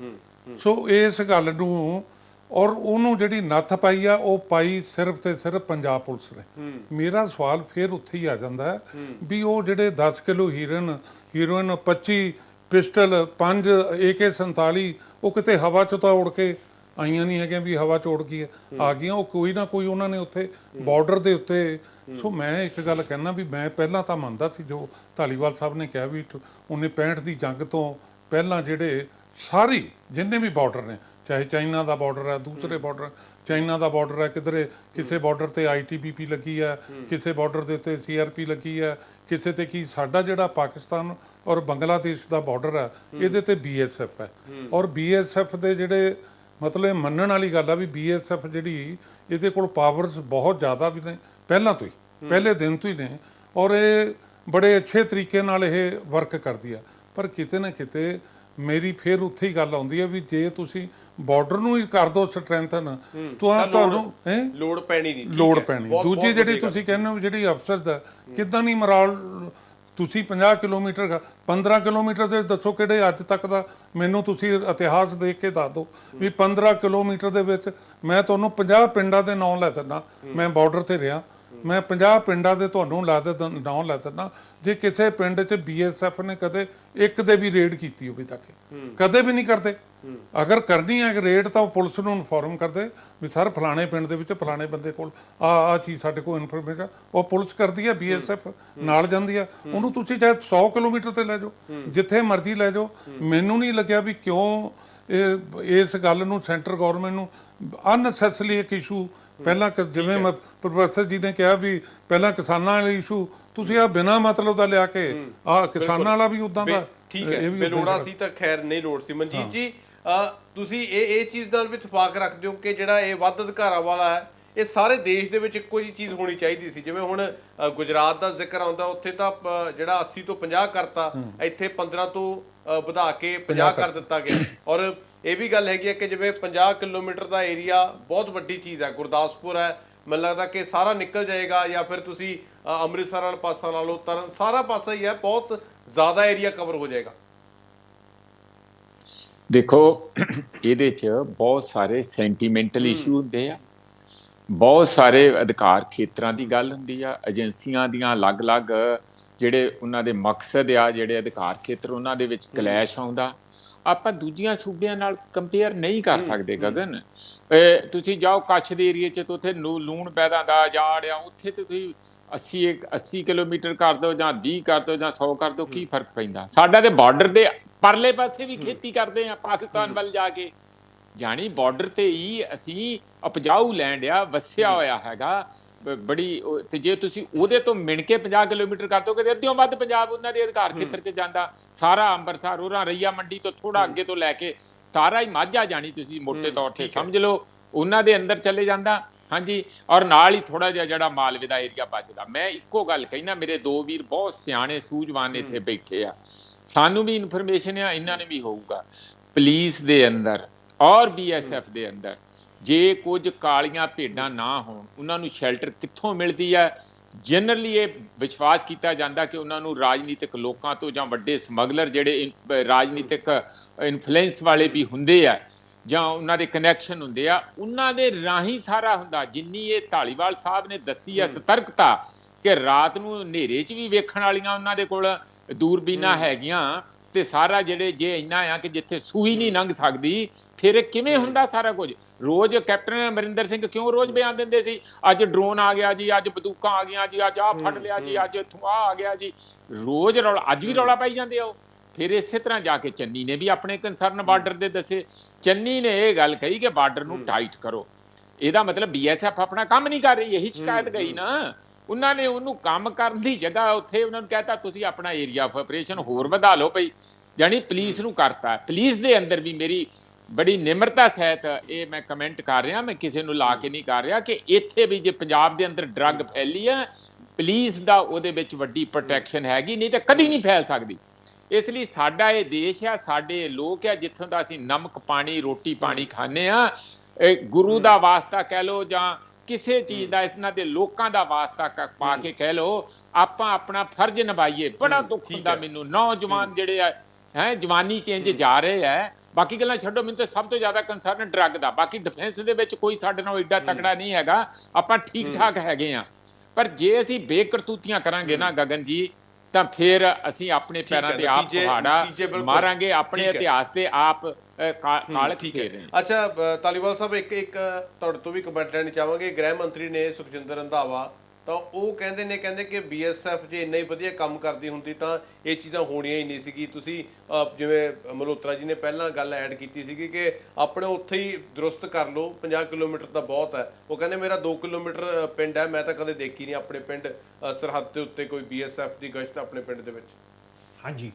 ਸੋ ਇਸ ਗੱਲ ਨੂੰ, ਔਰ ਉਹਨੂੰ ਜਿਹੜੀ ਨੱਥ ਪਾਈ ਆ, ਉਹ ਪਾਈ ਸਿਰਫ ਤੇ ਸਿਰਫ ਪੰਜਾਬ ਪੁਲਿਸ ਨੇ। ਮੇਰਾ ਸਵਾਲ ਫਿਰ ਉੱਥੇ ਹੀ ਆ ਜਾਂਦਾ ਹੈ ਵੀ ਉਹ ਜਿਹੜੇ 10 ਕਿਲੋ ਹੀਰੋਇਨ, 25 ਪਿਸਟਲ, 5 AK-47, ਉਹ ਕਿਤੇ ਹਵਾ 'ਚ ਤਾਂ ਉੜ ਕੇ ਆਈਆਂ ਨਹੀਂ ਹੈਗੀਆਂ ਵੀ ਹਵਾ 'ਚ ਉੜ ਗਈ ਆ ਗਈਆਂ। ਉਹ ਕੋਈ ਨਾ ਕੋਈ ਉਹਨਾਂ ਨੇ ਉੱਥੇ ਬਾਰਡਰ ਦੇ ਉੱਤੇ। ਸੋ ਮੈਂ ਇੱਕ ਗੱਲ ਕਹਿਣਾ ਵੀ ਮੈਂ ਪਹਿਲਾਂ ਤਾਂ ਮੰਨਦਾ ਸੀ ਜੋ ਧਾਲੀਵਾਲ ਸਾਹਿਬ ਨੇ ਕਿਹਾ ਵੀ 1965 ਦੀ ਜੰਗ ਤੋਂ ਪਹਿਲਾਂ ਜਿਹੜੇ ਸਾਰੇ ਜਿੰਨੇ ਵੀ ਬਾਰਡਰ ਨੇ, ਚਾਹੇ ਚਾਈਨਾ ਦਾ ਬਾਰਡਰ ਹੈ, ਦੂਸਰੇ ਬਾਰਡਰ, ਚਾਈਨਾ ਦਾ ਬਾਰਡਰ ਹੈ, ਕਿਧਰੇ ਕਿਸੇ ਬਾਰਡਰ ਤੇ ITBP ਲੱਗੀ ਹੈ, ਕਿਸੇ ਬਾਰਡਰ ਦੇ ਉੱਤੇ CRP ਲੱਗੀ ਹੈ, ਕਿਸੇ ਤੇ ਕੀ ਸਾਡਾ ਜਿਹੜਾ ਪਾਕਿਸਤਾਨ ਔਰ ਬੰਗਲਾਦੇਸ਼ ਦਾ ਬਾਰਡਰ ਹੈ, ਇਹਦੇ ਤੇ BSF ਹੈ। ਔਰ BSF ਦੇ ਜਿਹੜੇ ਮਤਲਬ ਮੰਨਣ ਵਾਲੀ ਗੱਲ ਆ ਵੀ BSF ਜਿਹੜੀ, ਇਹਦੇ ਕੋਲ ਪਾਵਰਸ ਬਹੁਤ ਜ਼ਿਆਦਾ ਵੀ ਨੇ ਪਹਿਲਾਂ ਤੋਂ ਹੀ, ਪਹਿਲੇ ਦਿਨ ਤੋਂ ਹੀ ਨੇ, ਔਰ ਇਹ ਬੜੇ ਅੱਛੇ ਤਰੀਕੇ ਨਾਲ ਇਹ ਵਰਕ ਕਰਦੀ ਆ। ਪਰ ਕਿਤੇ ਨਾ ਕਿਤੇ ਮੇਰੀ ਫਿਰ ਉੱਥੇ ਹੀ ਗੱਲ ਆਉਂਦੀ ਹੈ ਵੀ ਜੇ ਤੁਸੀਂ ਬਾਰਡਰ ਨੂੰ ਹੀ ਕਰ ਦੋ ਸਟਰੈਂਥਨ, ਤੁਹਾਨੂੰ ਲੋੜ ਪੈਣੀ ਨਹੀਂ, ਲੋੜ ਪੈਣੀ। ਦੂਜੀ ਜਿਹੜੀ ਤੁਸੀਂ ਕਹਿੰਦੇ ਹੋ ਜਿਹੜੀ ਅਫਸਰ ਦਾ ਕਿੱਦਾਂ ਨਹੀਂ ਮਰਾਲ, ਤੁਸੀਂ 50 ਕਿਲੋਮੀਟਰ, 15 ਕਿਲੋਮੀਟਰ ਦੇ ਦੱਸੋ ਕਿਹੜੇ ਅੱਜ ਤੱਕ ਦਾ ਮੈਨੂੰ ਤੁਸੀਂ ਇਤਿਹਾਸ ਦੇਖ ਕੇ ਦੱਸ ਦਿਓ ਵੀ 15 ਕਿਲੋਮੀਟਰ ਦੇ ਵਿੱਚ ਮੈਂ ਤੁਹਾਨੂੰ 50 ਪਿੰਡਾਂ ਦੇ ਨਾਂ ਲੈ ਦਿੰਦਾ। ਮੈਂ ਬਾਰਡਰ ਤੇ ਰਿਹਾ, ਮੈਂ 50 ਪਿੰਡਾਂ ਦੇ ਤੁਹਾਨੂੰ ਨਾਂ ਲੈ ਦਿੰਦਾ। ਜੇ ਕਿਸੇ ਪਿੰਡ 'ਚ BSF ਨੇ ਕਦੇ ਇੱਕ ਦੇ ਵੀ ਰੇਡ ਕੀਤੀ ਹੋਵੇ ਤਾਂ ਕਦੇ ਵੀ ਨਹੀਂ ਕਰਦੇ। ਅਗਰ ਕਰਨੀ ਹੈ ਰੇਡ ਤਾਂ ਉਹ ਪੁਲਿਸ ਨੂੰ ਇਨਫੋਰਮ ਕਰਦੇ ਵੀ ਸਰ ਫਲਾਣੇ ਪਿੰਡ ਦੇ ਵਿੱਚ ਫਲਾਣੇ ਬੰਦੇ ਕੋਲ ਆ ਚੀਜ਼ ਸਾਡੇ ਕੋਲ ਇਨਫੋਰਮੇਸ਼ਨ, ਉਹ ਪੁਲਿਸ ਕਰਦੀ ਹੈ, BSF ਨਾਲ ਜਾਂਦੀ ਹੈ। ਉਹਨੂੰ ਤੁਸੀਂ ਚਾਹੇ 100 ਕਿਲੋਮੀਟਰ ਤੇ ਲੈ ਜਾਓ, ਜਿੱਥੇ ਮਰਜ਼ੀ ਲੈ ਜਾਓ। ਮੈਨੂੰ ਨਹੀਂ ਲੱਗਿਆ ਵੀ ਕਿਉਂ ਇਸ ਗੱਲ ਨੂੰ ਸੈਂਟਰ ਗਵਰਨਮੈਂਟ ਨੂੰ ਅਨਨੈਸੈਸਰੀ ਇੱਕ ਇਸ਼ੂ ਪਹਿਲਾਂ, ਜਿਵੇਂ ਪ੍ਰੋਫੈਸਰ ਜੀ ਨੇ ਕਿਹਾ ਵੀ ਪਹਿਲਾਂ ਕਿਸਾਨਾਂ ਵਾਲਾ ਇਸ਼ੂ ਤੁਸੀਂ ਆ ਬਿਨਾਂ ਮਤਲਬ ਦਾ ਲਿਆ ਕੇ ਆ ਕਿਸਾਨਾਂ ਵਾਲਾ ਵੀ ਉਦਾਂ ਦਾ। ਠੀਕ ਹੈ, ਬੇਲੋੜਾ ਸੀ ਤਾਂ ਖੈਰ ਨਹੀਂ ਲੋੜ ਸੀ। ਮਨਜੀਤ ਜੀ, ਤੁਸੀਂ ਇਹ ਚੀਜ਼ ਨਾਲ ਵੀ ਇਤਫਾਕ ਰੱਖਦੇ ਹੋ ਕਿ ਜਿਹੜਾ ਇਹ ਵੱਧ ਅਧਿਕਾਰਾਂ ਵਾਲਾ ਹੈ, ਇਹ ਸਾਰੇ ਦੇਸ਼ ਦੇ ਵਿੱਚ ਇੱਕੋ ਜਿਹੀ ਚੀਜ਼ ਹੋਣੀ ਚਾਹੀਦੀ ਸੀ? ਜਿਵੇਂ ਹੁਣ ਗੁਜਰਾਤ ਦਾ ਜ਼ਿਕਰ ਆਉਂਦਾ, ਉੱਥੇ ਤਾਂ ਜਿਹੜਾ 80 ਤੋਂ 50 ਕਰਤਾ, ਇੱਥੇ 15 ਤੋਂ ਵਧਾ ਕੇ 50 ਕਰ ਦਿੱਤਾ ਗਿਆ। ਔਰ ਇਹ ਵੀ ਗੱਲ ਹੈਗੀ ਹੈ ਕਿ ਜਿਵੇਂ 50 ਕਿਲੋਮੀਟਰ ਦਾ ਏਰੀਆ ਬਹੁਤ ਵੱਡੀ ਚੀਜ਼ ਹੈ। ਗੁਰਦਾਸਪੁਰ ਹੈ, ਮੈਨੂੰ ਲੱਗਦਾ ਕਿ ਸਾਰਾ ਨਿਕਲ ਜਾਏਗਾ, ਜਾਂ ਫਿਰ ਤੁਸੀਂ ਅੰਮ੍ਰਿਤਸਰ ਵਾਲਾ ਪਾਸਾ ਲਾ ਲਓ, ਤਰਨ, ਸਾਰਾ ਪਾਸਾ ਹੀ ਹੈ, ਬਹੁਤ ਜ਼ਿਆਦਾ ਏਰੀਆ ਕਵਰ ਹੋ ਜਾਏਗਾ। ਦੇਖੋ, ਇਹਦੇ 'ਚ ਬਹੁਤ ਸਾਰੇ ਸੈਂਟੀਮੈਂਟਲ ਇਸ਼ੂ ਹੁੰਦੇ ਆ, ਬਹੁਤ ਸਾਰੇ ਅਧਿਕਾਰ ਖੇਤਰਾਂ ਦੀ ਗੱਲ ਹੁੰਦੀ ਆ, ਏਜੰਸੀਆਂ ਦੀਆਂ ਅਲੱਗ-ਅਲੱਗ ਜਿਹੜੇ ਉਹਨਾਂ ਦੇ ਮਕਸਦ ਆ, ਜਿਹੜੇ ਅਧਿਕਾਰ ਖੇਤਰ, ਉਹਨਾਂ ਦੇ ਵਿੱਚ ਕਲੈਸ਼ ਆਉਂਦਾ। ਆਪਾਂ ਦੂਜੀਆਂ ਸੂਬਿਆਂ ਨਾਲ ਕੰਪੇਅਰ ਨਹੀਂ ਕਰ ਸਕਦੇ ਗਗਨ। ਤੁਸੀਂ ਜਾਓ ਕੱਛ ਦੇ ਏਰੀਏ 'ਚ, ਤਾਂ ਉੱਥੇ ਲੂਣ ਪੈਦਾ ਦਾ ਜਾੜ ਆ, ਉੱਥੇ ਤੇ ਤੁਸੀਂ 80 ਕਿਲੋਮੀਟਰ ਕਰ ਦਿਓ ਜਾਂ 20 ਕਰ ਦਿਓ ਜਾਂ 100 ਕਰ ਦਿਓ, ਕੀ ਫਰਕ ਪੈਂਦਾ? ਸਾਡਾ ਤੇ ਬਾਰਡਰ ਦੇ ਪਰਲੇ ਪਾਸੇ ਵੀ ਖੇਤੀ ਕਰਦੇ ਆ, ਪਾਕਿਸਤਾਨ ਵੱਲ ਜਾ ਕੇ, ਜਾਣੀ ਬਾਰਡਰ ਤੇ ਹੀ ਅਸੀਂ ਉਪਜਾਊ ਲੈਂਡ ਆ, ਵਸਿਆ ਹੋਇਆ ਹੈਗਾ ਬੜੀ। ਤੇ ਜੇ ਤੁਸੀਂ ਉਹਦੇ ਤੋਂ ਮਿਣ ਕੇ 50 ਕਿਲੋਮੀਟਰ ਕਰ ਦੋਗੇ ਤੇ ਅੱਧਿਓਂ ਵੱਧ ਪੰਜਾਬ ਉਹਨਾਂ ਦੇ ਅਧਿਕਾਰ ਖੇਤਰ 'ਚ ਜਾਂਦਾ। ਸਾਰਾ ਅੰਮ੍ਰਿਤਸਰ, ਉਹਨਾਂ ਰਈਆ ਮੰਡੀ ਤੋਂ ਥੋੜਾ ਅੱਗੇ ਤੋਂ ਲੈ ਕੇ ਸਾਰਾ ਹੀ ਮਾਝਾ, ਜਾਣੀ ਤੁਸੀਂ ਮੋਟੇ ਤੌਰ ਤੇ ਸਮਝ ਲਓ, ਉਹਨਾਂ ਦੇ ਅੰਦਰ ਚਲੇ ਜਾਂਦਾ। ਹਾਂਜੀ, ਔਰ ਨਾਲ ਹੀ ਥੋੜਾ ਜਿਹਾ ਜਿਹੜਾ ਮਾਲਵੇ ਦਾ ਏਰੀਆ ਬਚਦਾ। ਮੈਂ ਇੱਕੋ ਗੱਲ ਕਹਿਣਾ, ਮੇਰੇ ਦੋ ਵੀਰ ਬਹੁਤ ਸਿਆਣੇ ਸੂਝਵਾਨ ਇੱਥੇ ਬੈਠੇ ਆ, ਸਾਨੂੰ ਵੀ ਇਨਫੋਰਮੇਸ਼ਨ ਆ, ਇਹਨਾਂ ਨੇ ਵੀ ਹੋਊਗਾ। ਪੁਲਿਸ ਦੇ ਅੰਦਰ ਔਰ BSF ਦੇ ਅੰਦਰ ਜੇ ਕੁਝ ਕਾਲੀਆਂ ਭੇਡਾਂ ਨਾ ਹੋਣ, ਉਹਨਾਂ ਨੂੰ ਸ਼ੈਲਟਰ ਕਿੱਥੋਂ ਮਿਲਦੀ ਹੈ? ਜਨਰਲੀ ਇਹ ਵਿਸ਼ਵਾਸ ਕੀਤਾ ਜਾਂਦਾ ਕਿ ਉਹਨਾਂ ਨੂੰ ਰਾਜਨੀਤਿਕ ਲੋਕਾਂ ਤੋਂ ਜਾਂ ਵੱਡੇ ਸਮਗਲਰ ਜਿਹੜੇ ਰਾਜਨੀਤਿਕ ਇਨਫਲੂਐਂਸ ਵਾਲੇ ਵੀ ਹੁੰਦੇ ਆ, ਜਾਂ ਉਹਨਾਂ ਦੇ ਕਨੈਕਸ਼ਨ ਹੁੰਦੇ ਆ, ਉਹਨਾਂ ਦੇ ਰਾਹੀਂ ਸਾਰਾ ਹੁੰਦਾ। ਜਿੰਨੀ ਇਹ ਧਾਲੀਵਾਲ ਸਾਹਿਬ ਨੇ ਦੱਸੀ ਆ ਸਤਰਕਤਾ ਕਿ ਰਾਤ ਨੂੰ ਹਨੇਰੇ 'ਚ ਵੀ ਵੇਖਣ ਵਾਲੀਆਂ ਉਹਨਾਂ ਦੇ ਕੋਲ ਦੂਰਬੀਨਾਂ ਹੈਗੀਆਂ, ਤੇ ਸਾਰਾ ਜਿਹੜੇ ਜੇ ਇੰਨਾ ਆ ਕਿ ਜਿੱਥੇ ਸੂਈ ਨਹੀਂ ਲੰਘ ਸਕਦੀ ਫਿਰ ਇਹ ਕਿਵੇਂ ਹੁੰਦਾ ਸਾਰਾ ਕੁਝ? ਰੋਜ਼ ਕੈਪਟਨ ਅਮਰਿੰਦਰ ਸਿੰਘ ਕਿਉਂ ਰੋਜ਼ ਬਿਆਨ ਦਿੰਦੇ ਸੀ, ਅੱਜ ਡਰੋਨ ਆ ਗਿਆ ਜੀ, ਅੱਜ ਬੰਦੂਕਾਂ ਆ ਗਈਆਂ ਜੀ, ਅੱਜ ਆਹ ਫੜ ਲਿਆ ਜੀ, ਅੱਜ ਇੱਥੋਂ ਆਹ ਆ ਗਿਆ ਜੀ, ਰੋਜ਼ ਰੌਲਾ, ਅੱਜ ਵੀ ਰੌਲਾ ਪਾਈ ਜਾਂਦੇ ਆ ਉਹ। ਫਿਰ ਇਸੇ ਤਰ੍ਹਾਂ ਜਾ ਕੇ ਚੰਨੀ ਨੇ ਵੀ ਆਪਣੇ ਕੰਸਰਨ ਬਾਰਡਰ ਦੇ ਦੱਸੇ। ਚੰਨੀ ਨੇ ਇਹ ਗੱਲ ਕਹੀ ਕਿ ਬਾਰਡਰ ਨੂੰ ਟਾਈਟ ਕਰੋ। ਇਹਦਾ ਮਤਲਬ ਬੀਐਸਐਫ ਆਪਣਾ ਕੰਮ ਨਹੀਂ ਕਰ ਰਹੀ, ਇਹੀ ਸ਼ਿਕਾਇਤ ਗਈ ਨਾ। ਉਹਨਾਂ ਨੇ ਉਹਨੂੰ ਕੰਮ ਕਰਨ ਦੀ ਜਗ੍ਹਾ ਉੱਥੇ ਉਹਨਾਂ ਨੂੰ ਕਹਿਤਾ ਤੁਸੀਂ ਆਪਣਾ ਏਰੀਆ ਆਫ ਆਪਰੇਸ਼ਨ ਹੋਰ ਵਧਾ ਲਓ ਪਈ, ਜਾਣੀ ਪੁਲਿਸ ਨੂੰ ਕਰਤਾ। ਪੁਲਿਸ ਦੇ ਅੰਦਰ ਵੀ ਮੇਰੀ ਬੜੀ ਨਿਮਰਤਾ ਸਹਿਤ ਇਹ ਮੈਂ ਕਮੈਂਟ ਕਰ ਰਿਹਾ, ਮੈਂ ਕਿਸੇ ਨੂੰ ਲਾ ਕੇ ਨਹੀਂ ਕਰ ਰਿਹਾ, ਕਿ ਇੱਥੇ ਵੀ ਜੇ ਪੰਜਾਬ ਦੇ ਅੰਦਰ ਡਰੱਗ ਫੈਲੀ ਹੈ, ਪੁਲਿਸ ਦਾ ਉਹਦੇ ਵਿੱਚ ਵੱਡੀ ਪ੍ਰੋਟੈਕਸ਼ਨ ਹੈਗੀ, ਨਹੀਂ ਤਾਂ ਕਦੀ ਨਹੀਂ ਫੈਲ ਸਕਦੀ। ਇਸ ਲਈ ਸਾਡਾ ਇਹ ਦੇਸ਼ ਆ, ਸਾਡੇ ਲੋਕ ਆ, ਜਿੱਥੋਂ ਦਾ ਅਸੀਂ ਨਮਕ ਪਾਣੀ ਰੋਟੀ ਪਾਣੀ ਖਾਂਦੇ ਆ, ਗੁਰੂ ਦਾ ਵਾਸਤਾ ਕਹਿ ਲਓ ਜਾਂ ਕਿਸੇ ਚੀਜ਼ ਦਾ, ਇਹਨਾਂ ਦੇ ਲੋਕਾਂ ਦਾ ਵਾਸਤਾ ਪਾ ਕੇ ਕਹਿ ਲਓ, ਆਪਾਂ ਆਪਣਾ ਫਰਜ਼ ਨਿਭਾਈਏ। ਬੜਾ ਦੁੱਖ ਹੁੰਦਾ ਮੈਨੂੰ, ਨੌਜਵਾਨ ਜਿਹੜੇ ਆ ਜਵਾਨੀ ਚੇਂਜ ਜਾ ਰਹੇ ਆ। ਬਾਕੀ ਗੱਲਾਂ ਛੱਡੋ, ਮੈਨੂੰ ਤਾਂ ਸਭ ਤੋਂ ਜ਼ਿਆਦਾ ਕੰਸਰਨ ਡਰੱਗ ਦਾ। ਬਾਕੀ ਡਿਫੈਂਸ ਦੇ ਵਿੱਚ ਕੋਈ ਸਾਡੇ ਨਾਲ ਏਡਾ ਤਕੜਾ ਨਹੀਂ ਹੈਗਾ, ਆਪਾਂ ਠੀਕ ਠਾਕ ਹੈਗੇ ਆ। ਪਰ ਜੇ ਅਸੀਂ ਬੇਕਰਤੂਤੀਆਂ ਕਰਾਂਗੇ ਨਾ ਗਗਨ ਜੀ, ਤਾਂ ਫਿਰ ਅਸੀਂ ਆਪਣੇ ਪੈਰਾਂ ਤੇ ਆਪ ਕੁਹਾੜਾ ਮਾਰਾਂਗੇ, ਆਪਣੇ ਇਤਿਹਾਸ ਤੇ ਆਪ ਕਾਲਖ ਫੇਰ ਰਹੇ। ਅੱਛਾ ਧਾਲੀਵਾਲ ਸਾਹਿਬ, ਇੱਕ ਤੁਹਾਡੇ ਤੋਂ ਵੀ ਕਮੈਂਟ ਲੈਣੀ ਚਾਹਾਂਗੇ। ਗ੍ਰਹਿ ਮੰਤਰੀ ਨੇ ਸੁਖਜਿੰਦਰ ਰੰਧਾਵਾ, ਤਾਂ ਉਹ ਕਹਿੰਦੇ ਕਿ ਬੀਐਸਐਫ ਜੇ ਇੰਨਾ ਹੀ ਵਧੀਆ ਕੰਮ ਕਰਦੀ ਹੁੰਦੀ ਤਾਂ ਇਹ ਚੀਜ਼ਾਂ ਹੋਣੀਆਂ ਹੀ ਨਹੀਂ ਸੀਗੀ। ਤੁਸੀਂ ਜਿਵੇਂ ਮਲਹੋਤਰਾ ਜੀ ਨੇ ਪਹਿਲਾਂ ਗੱਲ ਐਡ ਕੀਤੀ ਸੀਗੀ ਕਿ ਆਪਣੇ ਉੱਥੇ ਹੀ ਦਰੁਸਤ ਕਰ ਲਓ, 50 ਕਿਲੋਮੀਟਰ ਤਾਂ ਬਹੁਤ ਹੈ। ਉਹ ਕਹਿੰਦੇ ਮੇਰਾ 2 ਕਿਲੋਮੀਟਰ ਪਿੰਡ ਹੈ, ਮੈਂ ਤਾਂ ਕਦੇ ਦੇਖੀ ਨਹੀਂ ਆਪਣੇ ਪਿੰਡ ਸਰਹੱਦ ਦੇ ਉੱਤੇ ਕੋਈ ਬੀਐਸਐਫ ਦੀ ਗਸ਼ਤ ਆਪਣੇ ਪਿੰਡ ਦੇ ਵਿੱਚ। ਹਾਂਜੀ,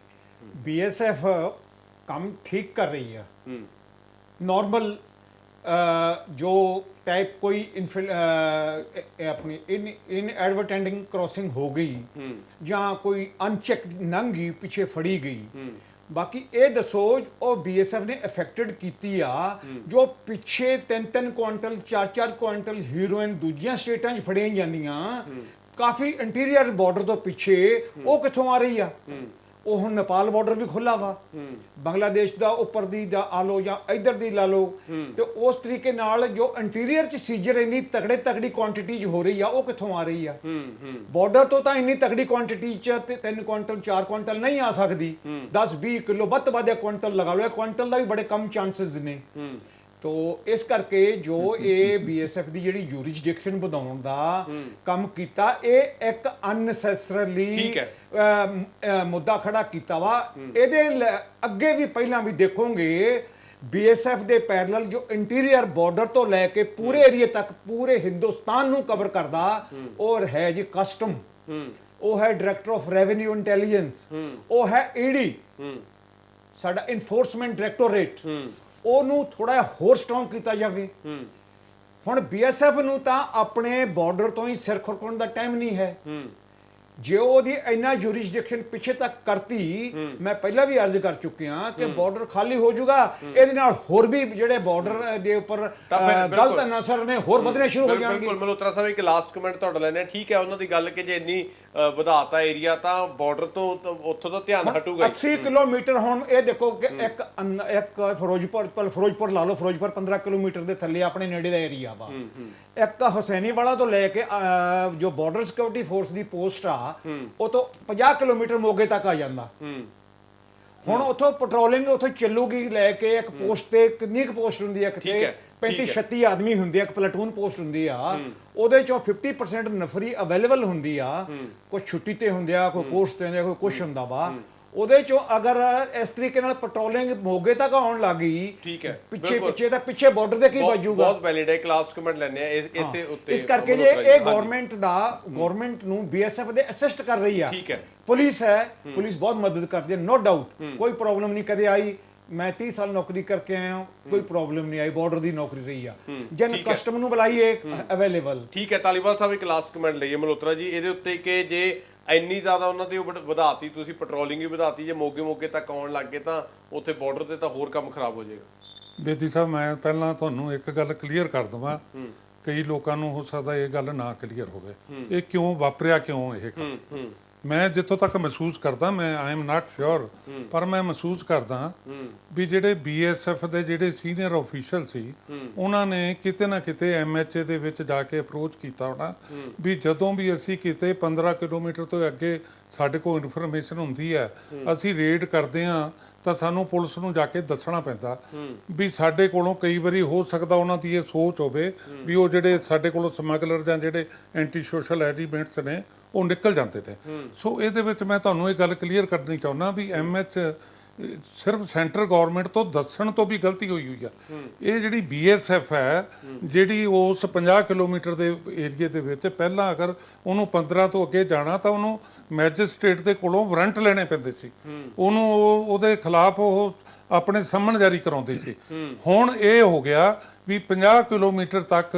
ਬੀਐਸਐਫ ਕੰਮ ਠੀਕ ਕਰ ਰਹੀ ਆ। ਨॉर्मल जो टाइप कोई अपनी इन एडवर्टेंडिंग क्रॉसिंग हो गई ਜਾਂ ਕੋਈ ਅਨਚੈੱਕਡ ਨੰਗੀ ਪਿੱਛੇ ਫੜੀ ਗਈ। ਬਾਕੀ ਇਹ ਦੱਸੋ ਉਹ ਬੀਐਸਐਫ ਨੇ ਅਫੈਕਟਡ ਕੀਤੀ ਆ ਜੋ ਪਿੱਛੇ 3-3 ਕੁਆਂਟਲ 4-4 ਕੁਆਂਟਲ ਹੀਰੋਇਨ ਦੂਜੀਆਂ ਸਟੇਟਾਂ 'ਚ ਫੜੀਆਂ ਜਾਂਦੀਆਂ, ਕਾਫੀ ਇੰਟੀਰੀਅਰ ਬਾਰਡਰ ਤੋਂ ਪਿੱਛੇ, ਉਹ ਕਿੱਥੋਂ ਆ ਰਹੀ ਆ? ਉਹ ਹੁਣ ਨੇਪਾਲ ਬਾਰਡਰ ਵੀ ਖੁੱਲਾ ਵਾ, ਬੰਗਲਾਦੇਸ਼ ਦਾ ਉੱਪਰ ਦੀ ਦਾ ਆ ਲਓ ਜਾਂ ਇੱਧਰ ਦੀ ਲਾ ਲਓ, ਤੇ ਉਸ ਤਰੀਕੇ ਨਾਲ ਜੋ ਇੰਟੀਰੀਅਰ 'ਚ ਸੀਜ਼ਰ ਇੰਨੀ ਤਕੜੀ ਕੁਆਂਟੀਟੀ 'ਚ ਹੋ ਰਹੀ ਆ, ਉਹ ਕਿੱਥੋਂ ਆ ਰਹੀ ਆ? ਬਾਰਡਰ ਤੋਂ ਤਾਂ ਇੰਨੀ ਤਕੜੀ ਕੁਆਂਟੀਟੀ 'ਚ 3 ਕੁਆਂਟਲ 4 ਕੁਆਂਟਲ ਨਹੀਂ ਆ ਸਕਦੀ, 10-20 ਕਿਲੋ ਵੱਧ ਤੋਂ ਵੱਧ ਕੁਆਂਟਲ ਲਗਾ ਲਓ। ਕੁਆਂਟਲ ਦਾ ਵੀ ਬੜੇ ਕਮ ਚਾਂਸਸ ਨੇ। ਤੋ ਇਸ ਕਰਕੇ ਜੋ ਇਹ ਬੀਐਸਐਫ ਦੀ ਜਿਹੜੀ ਜੂਰਿਸਡਿਕਸ਼ਨ ਵਧਾਉਣ ਦਾ ਕੰਮ ਕੀਤਾ, ਇਹ ਇੱਕ ਅਨਨੈਸੈਸਰੀਲੀ ਮੁੱਦਾ ਖੜਾ ਕੀਤਾ ਵਾ। ਇਹਦੇ ਅੱਗੇ ਵੀ ਪਹਿਲਾਂ ਵੀ ਦੇਖੋਗੇ ਬੀਐਸਐਫ ਦੇ ਪੈਰਲਲ ਜੋ ਇੰਟੀਰੀਅਰ ਬਾਰਡਰ ਤੋਂ ਲੈ ਕੇ ਪੂਰੇ ਏਰੀਏ ਤੱਕ ਪੂਰੇ ਹਿੰਦੁਸਤਾਨ ਨੂੰ ਕਵਰ ਕਰਦਾ, ਔਰ ਹੈ ਜੀ ਕਸਟਮ, ਉਹ ਹੈ ਡਾਇਰੈਕਟਰ ਆਫ ਰੈਵਨਿਊ ਇੰਟੈਲੀਜੈਂਸ, ਉਹ ਹੈ ਈਡੀ, ਸਾਡਾ ਇਨਫੋਰਸਮੈਂਟ ਡਾਇਰੈਕਟੋਰੇਟ, ਉਹਨੂੰ ਥੋੜਾ ਹੋਰ ਸਟਰੋਂਗ ਕੀਤਾ ਜਾਵੇ। ਹੁਣ ਬੀਐਸਐਫ ਨੂੰ ਤਾਂ ਆਪਣੇ ਬਾਰਡਰ ਤੋਂ ਹੀ ਸਿਰ ਖੁਰਕਣ ਦਾ ਟਾਈਮ ਨਹੀਂ ਹੈ। ਜੇ ਉਹਦੀ ਇੰਨਾ ਜੂਰਿਸਡਿਕਸ਼ਨ ਪਿੱਛੇ ਤੱਕ ਕਰਤੀ, ਮੈਂ ਪਹਿਲਾਂ ਵੀ ਅਰਜ਼ ਕਰ ਚੁੱਕਿਆ ਕਿ ਬਾਰਡਰ ਖਾਲੀ ਹੋ ਜਾਊਗਾ, ਇਹਦੇ ਨਾਲ ਹੋਰ ਵੀ ਜਿਹੜੇ ਬਾਰਡਰ ਦੇ ਉੱਪਰ ਗਲਤ ਅਨਸਰ ਨੇ ਹੋਰ ਵਧਣੇ ਸ਼ੁਰੂ ਹੋ ਜਾਣਗੇ। ਬਿਲਕੁਲ ਮਲਹੋਤਰਾ ਸਾਹਿਬ, ਇੱਕ ਲਾਸਟ ਕਮੈਂਟ ਤੁਹਾਡਾ ਲੈਣੇ। ਠੀਕ ਹੈ ਉਹਨਾਂ ਦੀ ਗੱਲ ਕਿ ਜੇ ਇੰਨੀ ਵਧਾਤਾ ਏਰੀਆ ਤਾਂ ਬਾਰਡਰ ਤੋਂ ਉੱਥੋਂ ਦਾ ਧਿਆਨ ਹਟੂਗਾ। 80 ਕਿਲੋਮੀਟਰ ਹੁਣ ਇਹ ਦੇਖੋ ਕਿ ਇੱਕ ਫਿਰੋਜ਼ਪੁਰ ਲਾ ਲਓ, ਫਿਰੋਜ਼ਪੁਰ 15 ਕਿਲੋਮੀਟਰ ਦੇ ਥੱਲੇ ਆਪਣੇ ਨੇੜੇ ਦਾ ਏਰੀਆ ਵਾ। ਇੱਕ ਹੁਸੈਨੀਵਾਲਾ ਤੋਂ ਲੈ ਕੇ ਜੋ ਬਾਰਡਰ ਸਿਕਿਉਰਿਟੀ ਫੋਰਸ ਦੀ ਪੋਸਟ ਆ, ਉਹ ਤੋਂ 50 ਕਿਲੋਮੀਟਰ ਮੋਗੇ ਤੱਕ ਆ ਜਾਂਦਾ। ਹੁਣ ਉੱਥੋਂ ਪੈਟਰੋਲਿੰਗ ਉੱਥੋਂ ਚੱਲੂਗੀ ਲੈ ਕੇ, ਇੱਕ ਪੋਸਟ ਤੇ ਕਿੰਨੀ ਕੁ ਪੋਸਟ ਹੁੰਦੀ ਹੈ? ਕਿਤੇ 35-36 ਆਦਮੀ ਹੁੰਦੇ ਆ, ਇੱਕ ਪਲਟੂਨ ਪੋਸਟ ਹੁੰਦੀ ਆ, ਉਹਦੇ ਚੋਂ 50% ਨਫਰੀ ਅਵੇਲੇਬਲ ਹੁੰਦੀ ਆ, ਕੋਈ ਛੁੱਟੀ ਤੇ ਹੁੰਦੇ ਆ, ਕੋਈ ਕੋਰਸ ਤੇ ਹੁੰਦੇ ਆ, ਕੋਈ ਕੁਛ ਹੁੰਦਾ ਵਾ। ਉਹਦੇ ਚੋਂ ਅਗਰ ਇਸ ਤਰੀਕੇ ਨਾਲ ਪੈਟਰੋਲਿੰਗ ਮੋਗੇ ਤੱਕ ਆਉਣ ਲੱਗੀ, ਪਿੱਛੇ ਬਾਰਡਰ ਦੇ ਕੀ ਵੱਜੂਗਾ? ਬਹੁਤ ਵੈਲਿਡ ਹੈ। ਇੱਕ ਲਾਸਟ ਕਮੈਂਟ ਲੈਣੇ ਆ ਇਸੇ ਉੱਤੇ। ਇਸ ਕਰਕੇ ਜੇ ਇਹ ਗਵਰਨਮੈਂਟ ਨੂੰ ਬੀਐਸਐਫ ਦੇ ਅਸਿਸਟ ਕਰ ਰਹੀ ਆ, ਪੁਲਿਸ ਹੈ, ਪੁਲਿਸ ਬਹੁਤ ਮਦਦ ਕਰਦੀ ਹੈ, ਨੋ ਡਾਊਟ, ਕੋਈ ਪ੍ਰੋਬਲਮ ਨਹੀਂ ਕਦੇ ਆਈ। ਮੈਂ 30 ਸਾਲ ਨੌਕਰੀ ਕਰਕੇ ਆਇਆ ਹਾਂ, ਕੋਈ ਪ੍ਰੋਬਲਮ ਨਹੀਂ ਆਈ, ਬਾਰਡਰ ਦੀ ਨੌਕਰੀ ਰਹੀ ਆ। ਜਨ ਕਸਟਮ ਨੂੰ ਬੁਲਾਈਏ, ਅਵੇਲੇਬਲ। ਠੀਕ ਹੈ ਧਾਲੀਵਾਲ ਸਾਹਿਬ, ਇੱਕ ਲਾਸਟ ਕਮੈਂਟ ਲਈਏ ਮਲਹੋਤਰਾ ਜੀ ਇਹਦੇ ਉੱਤੇ ਕਿ ਜੇ ਇੰਨੀ ਜ਼ਿਆਦਾ ਉਹਨਾਂ ਦੀ ਵਧਾਤੀ, ਤੁਸੀਂ ਪੈਟਰੋਲਿੰਗ ਵੀ ਵਧਾਤੀ, ਜੇ ਮੋਗੇ ਤੱਕ ਆਉਣ ਲੱਗ ਗਏ ਤਾਂ ਉੱਥੇ ਬਾਰਡਰ ਤੇ ਤਾਂ ਹੋਰ ਕੰਮ ਖਰਾਬ ਹੋ ਜਾਏਗਾ। ਬੇਦੀ ਸਾਹਿਬ, ਮੈਂ ਪਹਿਲਾਂ ਤੁਹਾਨੂੰ ਇੱਕ ਗੱਲ ਕਲੀਅਰ ਕਰ ਦਵਾਂ, ਕਈ ਲੋਕਾਂ ਨੂੰ ਹੋ ਸਕਦਾ ਇਹ ਗੱਲ ਨਾ ਕਲੀਅਰ ਹੋਵੇ। ਇਹ ਕਿਉਂ ਵਾਪਰਿਆ, ਕਿਉਂ ਇਹ ਕੰਮ? ਮੈਂ ਜਿੱਥੋਂ ਤੱਕ ਮਹਿਸੂਸ ਕਰਦਾ, ਮੈਂ ਆਈ ਐਮ ਨਾਟ ਸ਼ੋਰ, ਪਰ ਮੈਂ ਮਹਿਸੂਸ ਕਰਦਾ ਵੀ ਜਿਹੜੇ ਬੀਐਸਐਫ ਦੇ ਜਿਹੜੇ ਸੀਨੀਅਰ ਆਫੀਸ਼ੀਅਲ ਸੀ ਉਹਨਾਂ ਨੇ ਕਿਤੇ ਨਾ ਕਿਤੇ ਐਮਐਚਏ ਦੇ ਵਿੱਚ ਜਾ ਕੇ ਅਪਰੋਚ ਕੀਤਾ ਹੋਣਾ ਵੀ ਜਦੋਂ ਵੀ ਅਸੀਂ ਕਿਤੇ 15 ਕਿਲੋਮੀਟਰ ਤੋਂ ਅੱਗੇ ਸਾਡੇ ਕੋਲ ਇਨਫੋਰਮੇਸ਼ਨ ਹੁੰਦੀ ਹੈ, ਅਸੀਂ ਰੇਡ ਕਰਦੇ ਹਾਂ ਤਾਂ ਸਾਨੂੰ ਪੁਲਿਸ ਨੂੰ ਜਾ ਕੇ ਦੱਸਣਾ ਪੈਂਦਾ ਵੀ ਸਾਡੇ ਕੋਲੋਂ ਕਈ ਵਾਰੀ ਹੋ ਸਕਦਾ ਉਹਨਾਂ ਦੀ ਇਹ ਸੋਚ ਹੋਵੇ ਵੀ ਉਹ ਜਿਹੜੇ ਸਾਡੇ ਕੋਲੋਂ ਸਮਗਲਰ ਜਾਂ ਜਿਹੜੇ ਐਂਟੀ ਸੋਸ਼ਲ ਐਲੀਮੈਂਟਸ ਨੇ ਉਹ ਨਿਕਲ ਜਾਂਦੇ ਨੇ। ਸੋ ਇਹਦੇ ਵਿੱਚ ਮੈਂ ਤੁਹਾਨੂੰ ਇਹ ਗੱਲ ਕਲੀਅਰ ਕਰਨੀ ਚਾਹੁੰਦਾ ਵੀ ਐਮਐਚ ਸਿਰਫ ਸੈਂਟਰ ਗਵਰਨਮੈਂਟ ਤੋਂ ਦੱਸਣ ਤੋਂ ਵੀ ਗਲਤੀ ਹੋਈ ਆ। ਇਹ ਜਿਹੜੀ ਬੀਐਸਐਫ ਹੈ ਜਿਹੜੀ ਉਸ 50 ਕਿਲੋਮੀਟਰ ਦੇ ਏਰੀਏ ਦੇ ਵਿੱਚ ਪਹਿਲਾਂ ਅਗਰ ਉਹਨੂੰ 15 ਤੋਂ ਅੱਗੇ ਜਾਣਾ ਤਾਂ ਉਹਨੂੰ ਮੈਜਿਸਟ੍ਰੇਟ ਦੇ ਕੋਲੋਂ ਵਾਰੰਟ ਲੈਣੇ ਪੈਂਦੇ ਸੀ, ਉਹਨੂੰ ਉਹਦੇ ਖਿਲਾਫ ਉਹ ਆਪਣੇ ਸੰਮਨ ਜਾਰੀ ਕਰਾਉਂਦੇ ਸੀ। ਹੁਣ ਇਹ ਹੋ ਗਿਆ ਵੀ 50 ਕਿਲੋਮੀਟਰ ਤੱਕ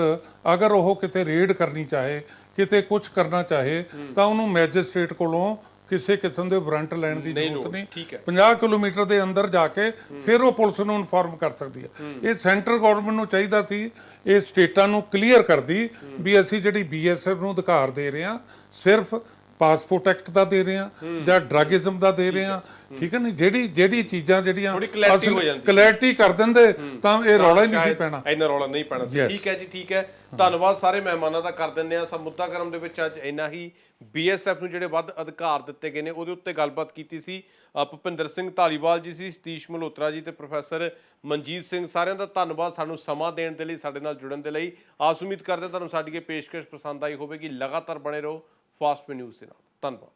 ਅਗਰ ਉਹ ਕਿਤੇ ਰੇਡ ਕਰਨੀ ਚਾਹੇ, ਕਿਤੇ ਕੁਝ ਕਰਨਾ ਚਾਹੇ ਤਾਂ ਉਹਨੂੰ ਮੈਜਿਸਟ੍ਰੇਟ ਕੋਲੋਂ ਕਿਸੇ ਕਿਸਮ ਦੇ ਵਾਰੰਟ ਲੈਣ ਦੀ ਜ਼ਰੂਰਤ ਨਹੀਂ। 50 ਕਿਲੋਮੀਟਰ ਦੇ ਅੰਦਰ ਜਾ ਕੇ ਫਿਰ ਉਹ ਪੁਲਿਸ ਨੂੰ ਇਨਫੋਰਮ ਕਰ ਸਕਦੀ ਹੈ। ਇਹ ਸੈਂਟਰ ਗਵਰਨਮੈਂਟ ਨੂੰ ਚਾਹੀਦਾ ਸੀ ਇਹ ਸਟੇਟਾਂ ਨੂੰ ਕਲੀਅਰ ਕਰਦੀ ਵੀ ਅਸੀਂ ਜਿਹੜੀ ਬੀਐਸਐਫ ਨੂੰ ਅਧਿਕਾਰ ਦੇ ਰਹੇ ਹਾਂ ਸਿਰਫ ਪਾਸਪੋਰਟ ਐਕਟ ਦਾ ਦੇ ਰਹੇ ਹਾਂ ਜਾਂ ਡਰੱਗਿਜ਼ਮ ਦਾ ਦੇ ਰਹੇ ਹਾਂ, ਠੀਕ ਹੈ ਨਹੀਂ, ਜਿਹੜੀ ਚੀਜ਼ਾਂ ਜਿਹੜੀਆਂ ਕਲੈਰਿਟੀ ਕਰ ਦਿੰਦੇ ਤਾਂ ਇਹ ਰੌਲਾ ਹੀ ਨਹੀਂ ਸੀ ਪੈਣਾ, ਇੰਨਾ ਰੌਲਾ ਨਹੀਂ ਪੈਣਾ ਸੀ। ਠੀਕ ਹੈ ਜੀ, ਠੀਕ ਹੈ, ਧੰਨਵਾਦ ਸਾਰੇ ਮਹਿਮਾਨਾਂ ਦਾ ਕਰ ਦਿੰਦੇ ਆ। ਸਭ ਮੁੱਦਾਕਰਮ ਦੇ ਵਿੱਚ ਅੱਜ ਇੰਨਾ ਹੀ। ਬੀਐਸਐਫ ਨੂੰ ਜਿਹੜੇ ਵੱਧ ਅਧਿਕਾਰ ਦਿੱਤੇ ਗਏ ਨੇ ਉਹਦੇ ਉੱਤੇ ਗੱਲਬਾਤ ਕੀਤੀ ਸੀ। ਭੁਪਿੰਦਰ ਸਿੰਘ ਧਾਲੀਵਾਲ ਜੀ ਸੀ, ਸਤੀਸ਼ ਮਲਹੋਤਰਾ ਜੀ ਤੇ ਪ੍ਰੋਫੈਸਰ ਮਨਜੀਤ ਸਿੰਘ, ਸਾਰਿਆਂ ਦਾ ਧੰਨਵਾਦ ਸਾਨੂੰ ਸਮਾਂ ਦੇਣ ਦੇ ਲਈ, ਸਾਡੇ ਨਾਲ ਜੁੜਨ ਦੇ ਲਈ। ਆਸ ਉਮੀਦ ਕਰਦੇ ਤੁਹਾਨੂੰ ਸਾਡੀ ਇਹ ਪੇਸ਼ਕਸ਼ ਪਸੰਦ ਆਈ ਹੋਵੇਗੀ। ਲਗਾਤਾਰ ਬਣੇ ਰਹੋ ਫਾਸਟ ਨਿਊਜ਼ ਦੇ ਨਾਲ। ਧੰਨਵਾਦ।